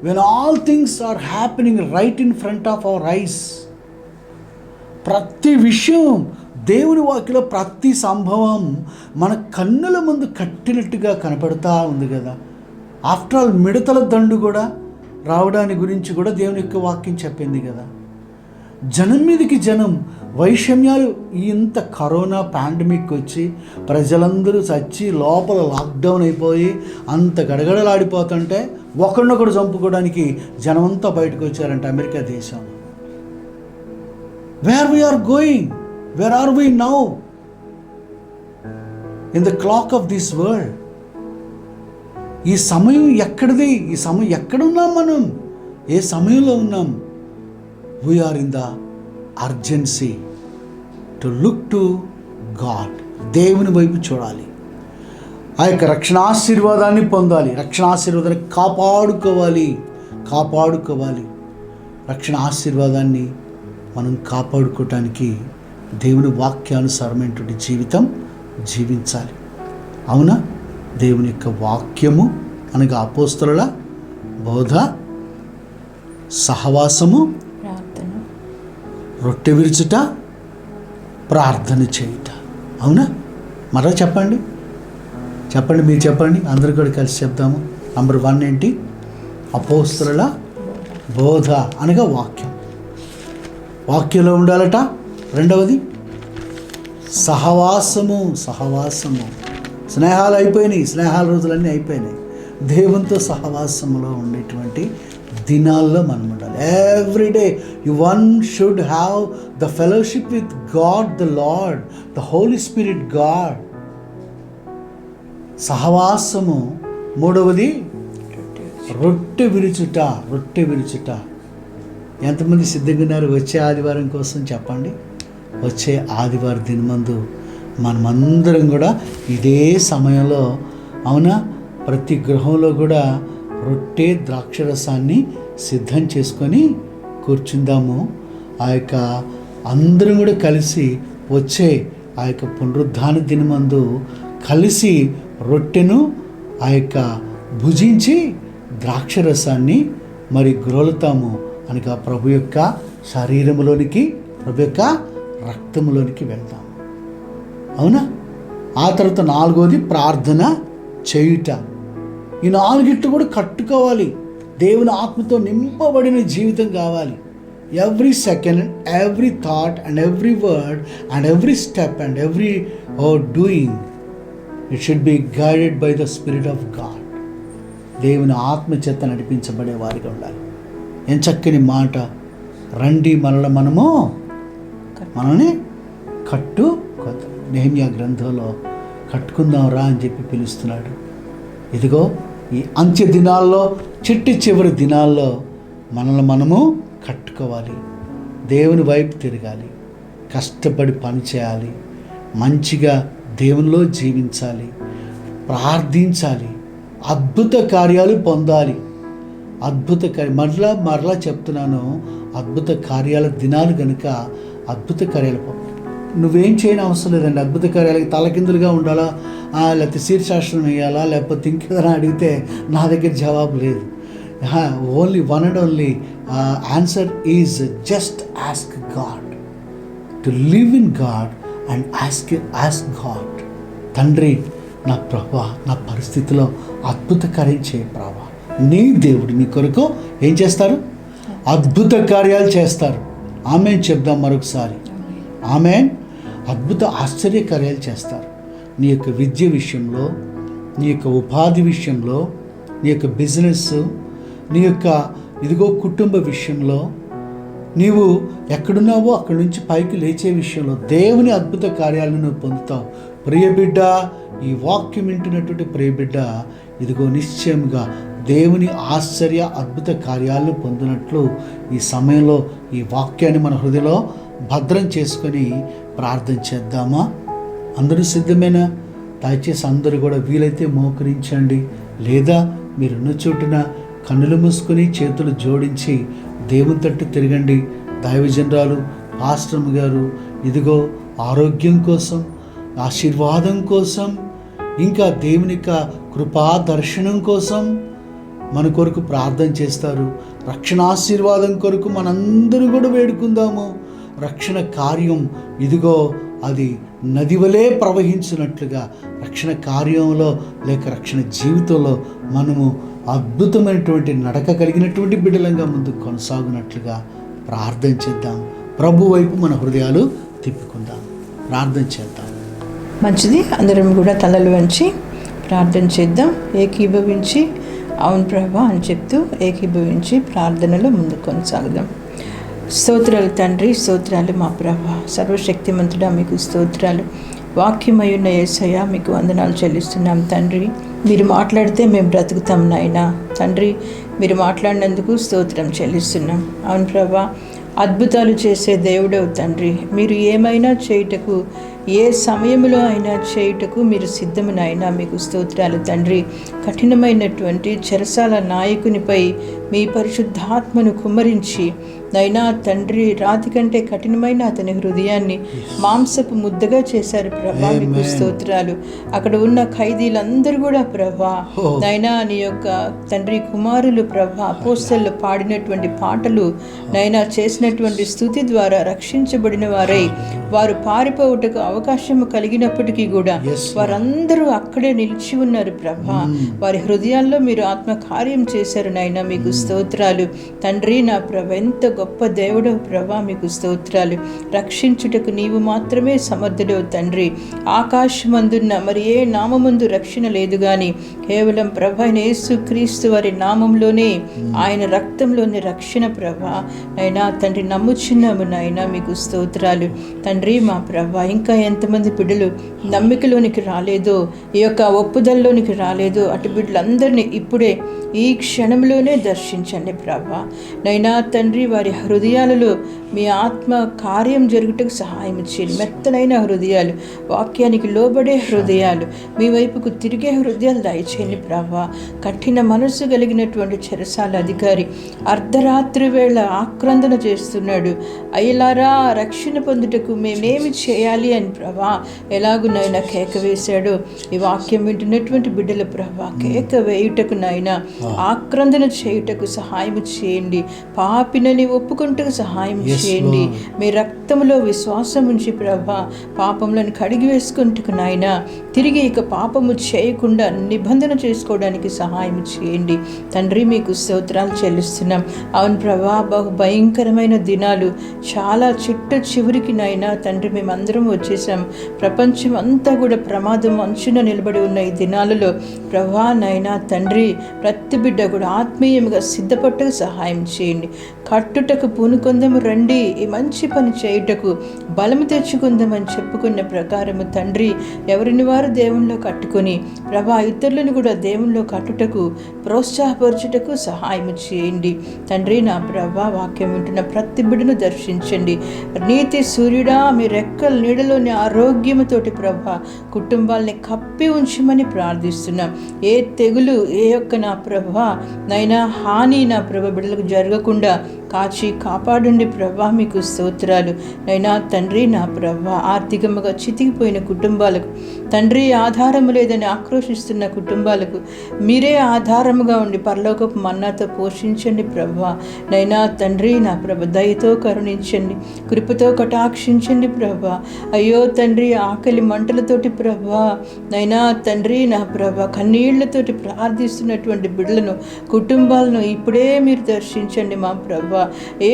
when all things are happening right in front of our eyes. ప్రతి విషయం, దేవుని వాక్యలో ప్రతి సంభవం మన కన్నుల ముందు కట్టినట్టుగా కనపడతా ఉంది కదా. ఆఫ్టర్ ఆల్ మిడతల దండు కూడా రావడాని గురించి కూడా దేవుని యొక్క వాక్యం చెప్పింది కదా. జనం మీదకి జనం, వైషమ్యాలు, ఇంత కరోనా పాండమిక్ వచ్చి ప్రజలందరూ చచ్చి లోపల లాక్డౌన్ అయిపోయి అంత గడగడలాడిపోతుంటే ఒకరినొకడు చంపుకోవడానికి జనమంతా బయటకు వచ్చారంట అమెరికా దేశం. Where we are going, where are we now in the clock of this world? ఈ సమయం ఎక్కడిది? ఈ సమయం ఎక్కడున్నాం మనం? ఏ సమయంలో ఉన్నాం? We are in the urgency to look to God. దేవుని వైపు చూడాలి. ఆ యొక్క రక్షణాశీర్వాదాన్ని పొందాలి. రక్షణాశీర్వాదాన్ని కాపాడుకోవాలి. రక్షణ ఆశీర్వాదాన్ని మనం కాపాడుకోవటానికి దేవుని వాక్యానుసారమైనటువంటి జీవితం జీవించాలి. అవునా? దేవుని యొక్క వాక్యము అనగా అపోస్తలుల బోధ, సహవాసము, రొట్టె విరుచుట, ప్రార్థన చేయుట. అవునా? మరో చెప్పండి, మీరు చెప్పండి, అందరూ కూడా కలిసి చెప్తాము. నంబర్ 1 ఏంటి? అపోస్తలుల బోధ అనగా వాక్యం, వాక్యంలో ఉండాలట. రెండవది సహవాసము. స్నేహాలు అయిపోయినాయి, స్నేహాల రోజులన్నీ అయిపోయినాయి. దేవునితో సహవాసములో ఉండేటువంటి దినాల్లో మనం ఉండాలి. Every day one should have the fellowship with God the Lord, the Holy Spirit God. సహవాసము. మూడవది రొట్టె విరుచుట. ఎంతమంది సిద్ధంగా ఉన్నారు వచ్చే ఆదివారం కోసం? చెప్పండి. వచ్చే ఆదివారం దినమందు మనమందరం కూడా ఇదే సమయంలో, అవునా, ప్రతి గృహంలో కూడా రొట్టె ద్రాక్షరసాన్ని సిద్ధం చేసుకొని కూర్చుందాము. ఆ యొక్క అందరం కూడా కలిసి వచ్చే ఆ యొక్క పునరుద్ధాన దినమందు కలిసి రొట్టెను ఆ యొక్క భుజించి ద్రాక్షరసాన్ని మరి గ్రోలుతాము అనగా ప్రభు యొక్క శరీరంలోనికి, ప్రభు యొక్క రక్తంలోనికి వెళ్తాము. అవునా? ఆ తర్వాత 4వది ప్రార్థన చేయుట. ఈ 4 కూడా కట్టుకోవాలి. దేవుని ఆత్మతో నింపబడిన జీవితం కావాలి. Every second, every thought and every word and every step and every doing, it should be guided by the spirit of God. దేవుని ఆత్మ చేత నడిపించబడే వారిగా ఉండాలి. ఏం చక్కని మాట! రండి మనల్ని కట్టుకోద్దాం. నెహెమ్యా గ్రంథంలో కట్టుకుందాం రా అని చెప్పి పిలుస్తున్నాడు. ఇదిగో ఈ అంత్య దినాల్లో, చివరి దినాల్లో మనము కట్టుకోవాలి. దేవుని వైపు తిరగాలి, కష్టపడి పని చేయాలి, మంచిగా దేవునిలో జీవించాలి, ప్రార్థించాలి, అద్భుత కార్యాలు పొందాలి. మరలా చెప్తున్నాను, అద్భుత కార్యాల దినాలు కనుక అద్భుత కార్యాలు నువ్వేం చేయని అవసరం లేదండి. అద్భుత కార్యాలకి తలకిందులుగా ఉండాలా, లేకపోతే శీర్షాసనం వేయాలా, లేకపోతే ఇంకేదైనా అడిగితే నా దగ్గర జవాబు లేదు. Only one and only answer is just ask God, to live in God and ask God. తండ్రి, నా ప్రభా, నా పరిస్థితిలో అద్భుత కార్యం చేయ ప్రభా. నీ దేవుడు నీ కొరకు ఏం చేస్తారు? అద్భుత కార్యాలు చేస్తారు. ఆమేన్ చెప్దాం మరొకసారి. ఆమేన్. అద్భుత ఆశ్చర్య కార్యాలు చేస్తారు. నీ యొక్క విద్య విషయంలో, నీ యొక్క ఉపాధి విషయంలో, నీ యొక్క బిజినెస్, నీ యొక్క కుటుంబ విషయంలో, నీవు ఎక్కడున్నావో అక్కడి నుంచి పైకి లేచే విషయంలో దేవుని అద్భుత కార్యాలను నువ్వు పొందుతావు. ప్రియబిడ్డ, ఈ వాక్యం వింటున్నటువంటి ప్రియబిడ్డ, ఇదిగో నిశ్చయంగా దేవుని ఆశ్చర్య అద్భుత కార్యాలను పొందినట్లు ఈ సమయంలో ఈ వాక్యాన్ని మన హృదయంలో భద్రం చేసుకొని ప్రార్థన చేద్దామా? అందరూ సిద్ధమేనా? దయచేసి అందరూ కూడా వీలైతే మోకరించండి, లేదా మీరున్న చోటున కన్నులు మూసుకొని చేతులు జోడించి దేవుని తట్టు తిరగండి. దైవజనరాలు పాస్టర్ గారు ఇదిగో ఆరోగ్యం కోసం, ఆశీర్వాదం కోసం, ఇంకా దేవుని యొక్క కృపా దర్శనం కోసం మన కొరకు ప్రార్థన చేస్తారు. రక్షణ ఆశీర్వాదం కొరకు మనందరూ కూడా వేడుకుందాము. రక్షణ కార్యం ఇదిగో అది నది వలె ప్రవహించినట్లుగా రక్షణ కార్యంలో లేక రక్షణ జీవితంలో మనము అద్భుతమైనటువంటి నడక కలిగినటువంటి బిడ్డలంగా ముందుకు కొనసాగునట్లుగా ప్రార్థన చేద్దాం. ప్రభు వైపు మన హృదయాలు తిప్పుకుందాం, ప్రార్థన చేద్దాం. మంచిది. అందరం కూడా తలలు వంచి ప్రార్థన చేద్దాం. ఏకీభవించి అవును ప్రభా అని చెప్తూ ఏకీభవించి ప్రార్థనలో ముందుకు కొనసాగుదాం. స్తోత్రాలు తండ్రి, స్తోత్రాలు మా ప్రభా, సర్వశక్తిమంతుడా మీకు స్తోత్రాలు. వాక్యమయున్న యేసయ్య మీకు వందనాలు చెల్లిస్తున్నాం తండ్రి. మీరు మాట్లాడితే మేము బ్రతుకుతాం నాయనా. తండ్రి మీరు మాట్లాడినందుకు స్తోత్రం చెల్లిస్తున్నాం. అవును ప్రభా, అద్భుతాలు చేసే దేవుడవు తండ్రి. మీరు ఏమైనా చేయుటకు, ఏ సమయంలో అయినా చేయుటకు మీరు సిద్ధమునైనా మీకు స్తోత్రాలు తండ్రి. కఠినమైనటువంటి చెరసాల నాయకునిపై మీ పరిశుద్ధాత్మను కుమ్మరించి నైనా తండ్రి, రాతి కంటే కఠినమైన అతని హృదయాన్ని మాంసపు ముద్దగా చేశారు ప్రభా, మీకు స్తోత్రాలు. అక్కడ ఉన్న ఖైదీలందరూ కూడా ప్రభా నైనా నీ యొక్క తండ్రి కుమారులు ప్రభా అపోస్తలులు పాడినటువంటి పాటలు నైనా చేసినటువంటి స్తుతి ద్వారా రక్షించబడిన వారై వారు పారిపోవుటకు అవకాశం కలిగినప్పటికీ కూడా వారందరూ అక్కడే నిలిచి ఉన్నారు ప్రభా. వారి హృదయాల్లో మీరు ఆత్మ కార్యం చేశారు నాయన, మీకు స్తోత్రాలు తండ్రి. నా ప్రభ ఎంత గొప్ప దేవుడు ప్రభా, మీకు స్తోత్రాలు. రక్షించుటకు నీవు మాత్రమే సమర్థుడవు తండ్రి. ఆకాశమందున్న మరి ఏ నామమందు రక్షణ లేదు కానీ కేవలం ప్రభ యేసు క్రీస్తు వారి నామంలోనే, ఆయన రక్తంలోని రక్షణ ప్రభా అయినా తండ్రి నమ్ముచున్నాము నాయన, మీకు స్తోత్రాలు తండ్రి. మా ప్రభా ఇంకా ఎంతమంది బిడ్డలు నమ్మికలోనికి రాలేదో, ఈ యొక్క ఒప్పుదలలోనికి రాలేదో అటు బిడ్డలందరినీ ఇప్పుడే ఈ క్షణంలోనే దర్శించండి ప్రభా నైనా తండ్రి. వారి హృదయాలలో మీ ఆత్మ కార్యం జరుగుటకు సహాయం చేయండి. మెత్తనైన హృదయాలు, వాక్యానికి లోబడే హృదయాలు, మీ వైపుకు తిరిగే హృదయాలు దయచేయండి ప్రభా. కఠిన మనసు కలిగినటువంటి చెరసాల అధికారి అర్ధరాత్రి వేళ ఆక్రందన చేస్తున్నాడు. అయ్యలారా రక్షణ పొందుటకు మేమేమి చేయాలి అని ప్రభా ఎలాగునైనా కేక వేశాడు. ఈ వాక్యం వింటున్నటువంటి బిడ్డల ప్రభా కేక వేయుటకు నాయనా, ఆక్రందన చేయుటకు సహాయం చేయండి. పాపినని ఒప్పుకుంటూ సహాయం చేయండి. మీ రక్తములో విశ్వాసం ఉంచి ప్రభా పాపములను కడిగి వేసుకుంటూ నాయన తిరిగి ఇక పాపము చేయకుండా నిబంధన చేసుకోవడానికి సహాయం చేయండి తండ్రి. మీకు స్తోత్రాలు చెల్లిస్తున్నాం. అవును ప్రభా, బహు భయంకరమైన దినాలు, చాలా చివరికి నాయన తండ్రి మేమందరం వచ్చేసాం. ప్రపంచం అంతా కూడా ప్రమాదం అంచున నిలబడి ఉన్న ఈ దినాలలో ప్రభా నాయన తండ్రి ప్రతి బిడ్డ కూడా ఆత్మీయంగా సిద్ధపట్టకు సహాయం చేయండి. కట్టుటకు పూనుకొందము రండి, ఈ మంచి పని చేయుటకు బలము తెచ్చుకుందామని చెప్పుకున్న ప్రకారము తండ్రి ఎవరిని వారు దేవునిలో కట్టుకొని ప్రభా ఇతరులను కూడా దేవునిలో కట్టుటకు ప్రోత్సాహపరచుటకు సహాయం చేయండి తండ్రి. నా ప్రభా వాక్యం వింటున్న ప్రతి బిడ్డను దర్శించండి. నీతి సూర్యుడా మీ రెక్కల నీడలోని ఆరోగ్యముతోటి ప్రభా కుటుంబాలని కప్పి ఉంచమని ప్రార్థిస్తున్నాం. ఏ తెగులు, ఏ యొక్క నా ప్రభా నైనా హాని నా ప్రభ బిడ్డలకు జరగకుండా కాచి కాపాడండి ప్రభా, మీకు స్తోత్రాలు నైనా తండ్రి. నా ప్రభా ఆర్థికంగా చితికిపోయిన కుటుంబాలకు తండ్రి, ఆధారము లేదని ఆక్రోషిస్తున్న కుటుంబాలకు మీరే ఆధారముగా ఉండి పరలోకపు మన్నాతో పోషించండి ప్రభా నైనా తండ్రి. నా ప్రభ దయతో కరుణించండి, కృపతో కటాక్షించండి ప్రభా. అయ్యో తండ్రి ఆకలి మంటలతోటి ప్రభా నైనా తండ్రి నా ప్రభ కన్నీళ్లతోటి ప్రార్థిస్తున్నటువంటి బిడ్డలను, కుటుంబాలను ఇప్పుడే మీరు దర్శించండి మా ప్రభా.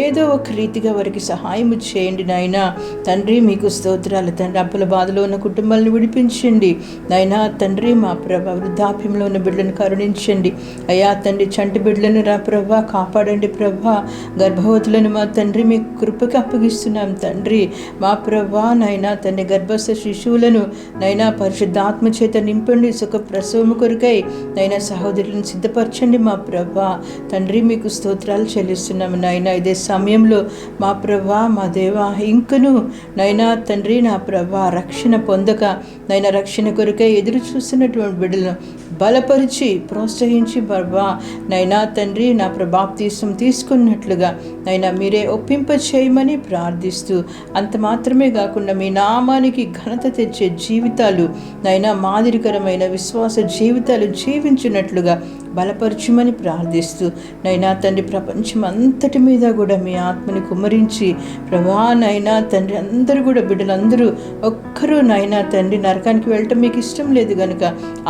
ఏదో ఒక రీతిగా వారికి సహాయం చేయండి నాయనా తండ్రి మీకు స్తోత్రాలు తండ్రి. అప్పుల బాధలో ఉన్న కుటుంబాలను విడిపించండి నైనా తండ్రి. మా ప్రభా వృద్ధాప్యంలో ఉన్న బిడ్డలను కరుణించండి అయ్యా తండ్రి. చంటి బిడ్డలను రా ప్రభా కాపాడండి ప్రభా. గర్భవతులను మా తండ్రి మీ కృపకి అప్పగిస్తున్నాం తండ్రి. మా ప్రభా నైనా తండ్రి గర్భస్థ శిశువులను నైనా పరిశుద్ధాత్మ చేత నింపండి. సుఖ ప్రసవము కొరకై నైనా సహోదరులను సిద్ధపరచండి మా ప్రభా తండ్రి. మీకు స్తోత్రాలు చెల్లిస్తున్నాము నాయనా. ఇదే సమయంలో మా ప్రభా మా దేవా ఇంకను నైనా తండ్రి నా ప్రభా రక్షణ పొందక నైనా రక్షణ కొరకై ఎదురు చూస్తున్నటువంటి బిడ్డలను బలపరిచి ప్రోత్సహించి ప్రభా నైనా తండ్రి నా బాప్తీసం తీసుకున్నట్లుగా నైనా మీరే ఒప్పింప చేయమని ప్రార్థిస్తూ, అంత మాత్రమే కాకుండా మీ నామానికి ఘనత తెచ్చే జీవితాలు నైనా మాదిరికరమైన విశ్వాస జీవితాలు జీవించినట్లుగా బలపరచుమని ప్రార్థిస్తూ నైనా తండ్రి ప్రపంచం అంతటి మీద కూడా మీ ఆత్మని కుమ్మరించి ప్రభా నైనా తండ్రి అందరూ కూడా బిడ్డలందరూ ఒక్కరూ నైనా తండ్రి నరకానికి వెళ్ళటం మీకు ఇష్టం లేదు కనుక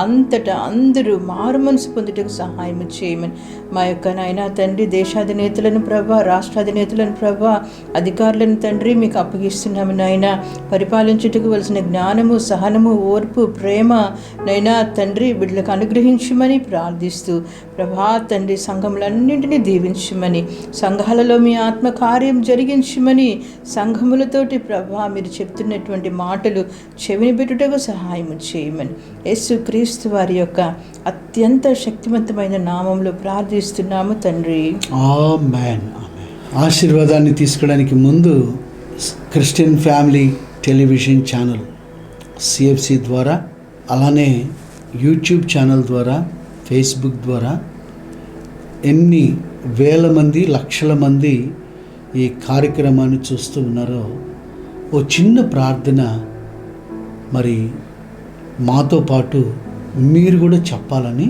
అంతటా అందరూ మారు మనసు పొందుటకు సహాయం చేయమని మా యొక్క నైనా తండ్రి దేశాధినేతలను ప్రభా రాష్ట్రాధినేతలను ప్రభా అధికారులను తండ్రి మీకు అప్పగిస్తున్నాము నాయనా. పరిపాలించుటకు వలసిన జ్ఞానము సహనము ఓర్పు ప్రేమ నైనా తండ్రి బిడ్డలకు అనుగ్రహించమని ప్రార్థిస్తూ ప్రభా తండ్రి సంఘములన్నింటినీ దీవించమని సంఘాలలో మీ ఆత్మ కార్యం జరిగించమని సంఘములతోటి ప్రభా మీరు చెప్తున్నటువంటి మాటలు చెవిని పెట్టుటకు సహాయం చేయమని యేసుక్రీస్తు వారి యొక్క అత్యంత శక్తివంతమైన నామంలో ప్రార్థిస్తున్నాము తండ్రి. ఆమేన్. ఆశీర్వాదాన్ని తీసుకోవడానికి ముందు Christian family television channel CFC ద్వారా అలానే యూట్యూబ్ ఛానల్ ద్వారా ఫేస్బుక్ ద్వారా ఎన్ని వేల మంది లక్షల మంది ఈ కార్యక్రమాన్ని చూస్తూ ఉన్నారో ఓ చిన్న ప్రార్థన మరి మాతో పాటు మీరు కూడా చెప్పాలని.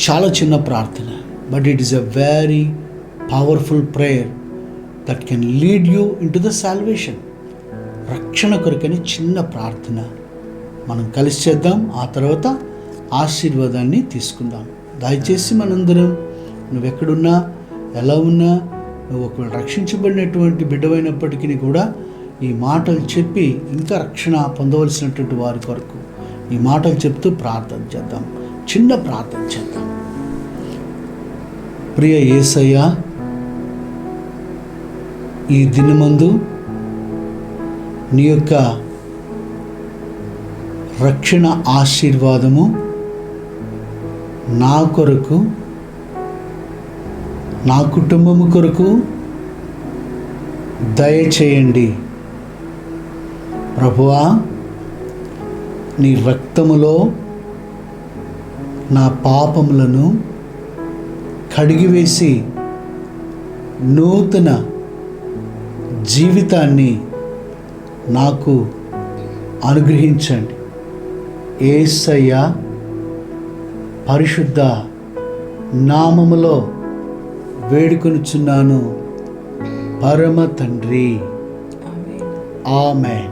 చాలా చిన్న ప్రార్థన, but it is a very powerful prayer that can lead you in to the salvation. రక్షణ కొరకని చిన్న ప్రార్థన మనం కలిసి చేద్దాం. ఆ తర్వాత ఆశీర్వాదాన్ని తీసుకుందాం. దయచేసి మనందరం నువ్వెక్కడున్నా ఎలా ఉన్నా నువ్వు ఒకవేళ రక్షించబడినటువంటి బిడ్డవైనప్పటికీ కూడా ఈ మాటలు చెప్పి ఇంకా రక్షణ పొందవలసినటువంటి వారి కొరకు ఈ మాటలు చెప్తూ ప్రార్థన చేద్దాం. చిన్న ప్రార్థన చేద్దాం. ప్రియ యేసయ్య, ఈ దినమందు నీ యొక్క రక్షణ ఆశీర్వాదము నా కొరకు నా కుటుంబము కొరకు దయచేయండి. ప్రభువా, నీ రక్తములో నా పాపములను కడిగివేసి నూతన జీవితాన్ని నాకు అనుగ్రహించండి. యేసయ్య పరిశుద్ధ నామములో వేడుకొనుచున్నాను పరమ తండ్రి. ఆమేన్.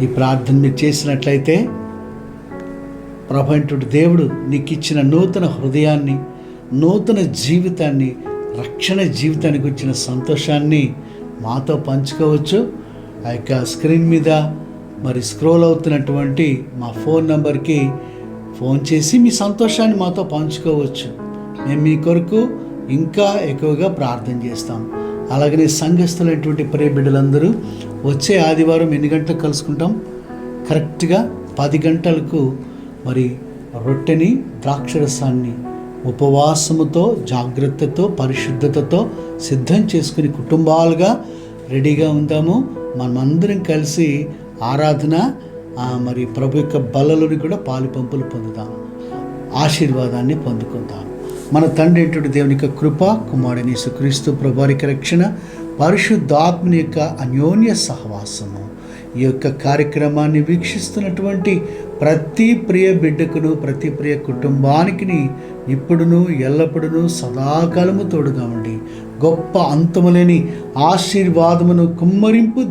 ఈ ప్రార్థన మీరు చేసినట్లయితే ప్రభువైనటువంటి దేవుడు నీకు ఇచ్చిన నూతన హృదయాన్ని, నూతన జీవితాన్ని, రక్షణ జీవితానికి వచ్చిన సంతోషాన్ని మాతో పంచుకోవచ్చు. ఆ యొక్క స్క్రీన్ మీద మరి స్క్రోల్ అవుతున్నటువంటి మా ఫోన్ నంబర్కి ఫోన్ చేసి మీ సంతోషాన్ని మాతో పంచుకోవచ్చు. మేము మీ కొరకు ఇంకా ఎక్కువగా ప్రార్థన చేస్తాం. అలాగనే సంఘస్థులైనటువంటి ప్రియ బిడ్డలందరూ వచ్చే ఆదివారం ఎన్ని గంటలకు కలుసుకుంటాం? కరెక్ట్గా 10 గంటలకు మరి రొట్టెని ద్రాక్షరసాన్ని ఉపవాసముతో జాగ్రత్తతో పరిశుద్ధతతో సిద్ధం చేసుకుని కుటుంబాలుగా రెడీగా ఉందాము. మనమందరం కలిసి ఆరాధన మరి ప్రభు యొక్క బలలోని కూడా పాలుపంపులు పొందుదాం, ఆశీర్వాదాన్ని పొందుకుందాం. మన తండ్రి అయినటువంటి దేవుని యొక్క కృప, కుమారుని యేసుక్రీస్తు ప్రభువారి రక్షణ, పరిశుద్ధాత్మని యొక్క అన్యోన్య సహవాసము ఈ యొక్క కార్యక్రమాన్ని వీక్షిస్తున్నటువంటి ప్రతి ప్రియ బిడ్డకును, ప్రతి ప్రియ కుటుంబానికి ఇప్పుడును ఎల్లప్పుడూ సదాకాలము తోడుగా ఉండి గొప్ప అంతములేని ఆశీర్వాదమును కుమ్మరింపు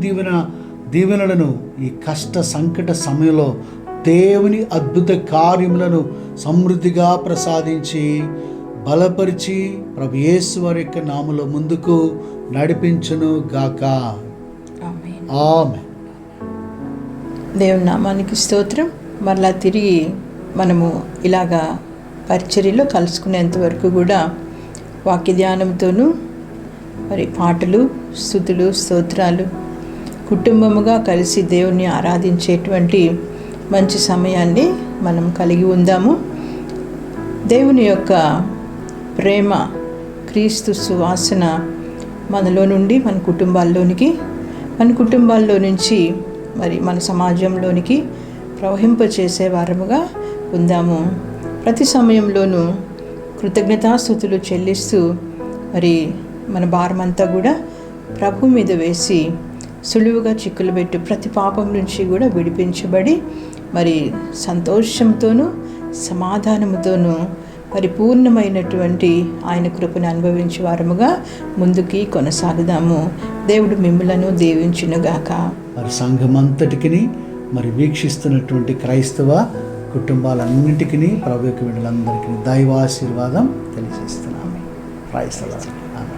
దీవెనలను ఈ కష్ట సంకట సమయంలో దేవుని అద్భుత కార్యములను సమృద్ధిగా ప్రసాదించి బలపరిచి ప్రభు యేసు వారి యొక్క నామములో ముందుకు నడిపించును గాక. ఆమేన్. ఆమెన్. దేవుని నామానికి స్తోత్రం. మరలా తిరిగి మనము ఇలాగా పరిచర్యలో కలుసుకునేంత వరకు కూడా వాక్య ధ్యానంతోనూ మరి పాటలు, స్తుతులు, స్తోత్రాలు, కుటుంబముగా కలిసి దేవుణ్ణి ఆరాధించేటువంటి మంచి సమయాన్ని మనం కలిగి ఉందాము. దేవుని యొక్క ప్రేమ, క్రీస్తు సువాసన మనలో నుండి మన కుటుంబాల్లో నుంచి మరి మన సమాజంలోనికి ప్రవహింపచేసే వారముగా ఉందాము. ప్రతి సమయంలోనూ కృతజ్ఞతాస్తుతులు చెల్లిస్తూ మరి మన భారమంతా కూడా ప్రభు మీద వేసి సులువుగా చిక్కులు పెట్టి ప్రతి పాపం నుంచి కూడా విడిపించబడి మరి సంతోషంతోనూ సమాధానముతోనూ పరిపూర్ణమైనటువంటి ఆయన కృపను అనుభవించే వారముగా ముందుకి కొనసాగుదాము. దేవుడు మిమ్ములను దీవించునుగాక. మరి సంఘమంతటికి మరి వీక్షిస్తున్నటువంటి క్రైస్తవ కుటుంబాలన్నింటికీ ప్రభు యొక్క బిడ్డలందరికీ దైవాశీర్వాదం తెలియజేస్తున్నాము. Praise the Lord. ఆమేన్.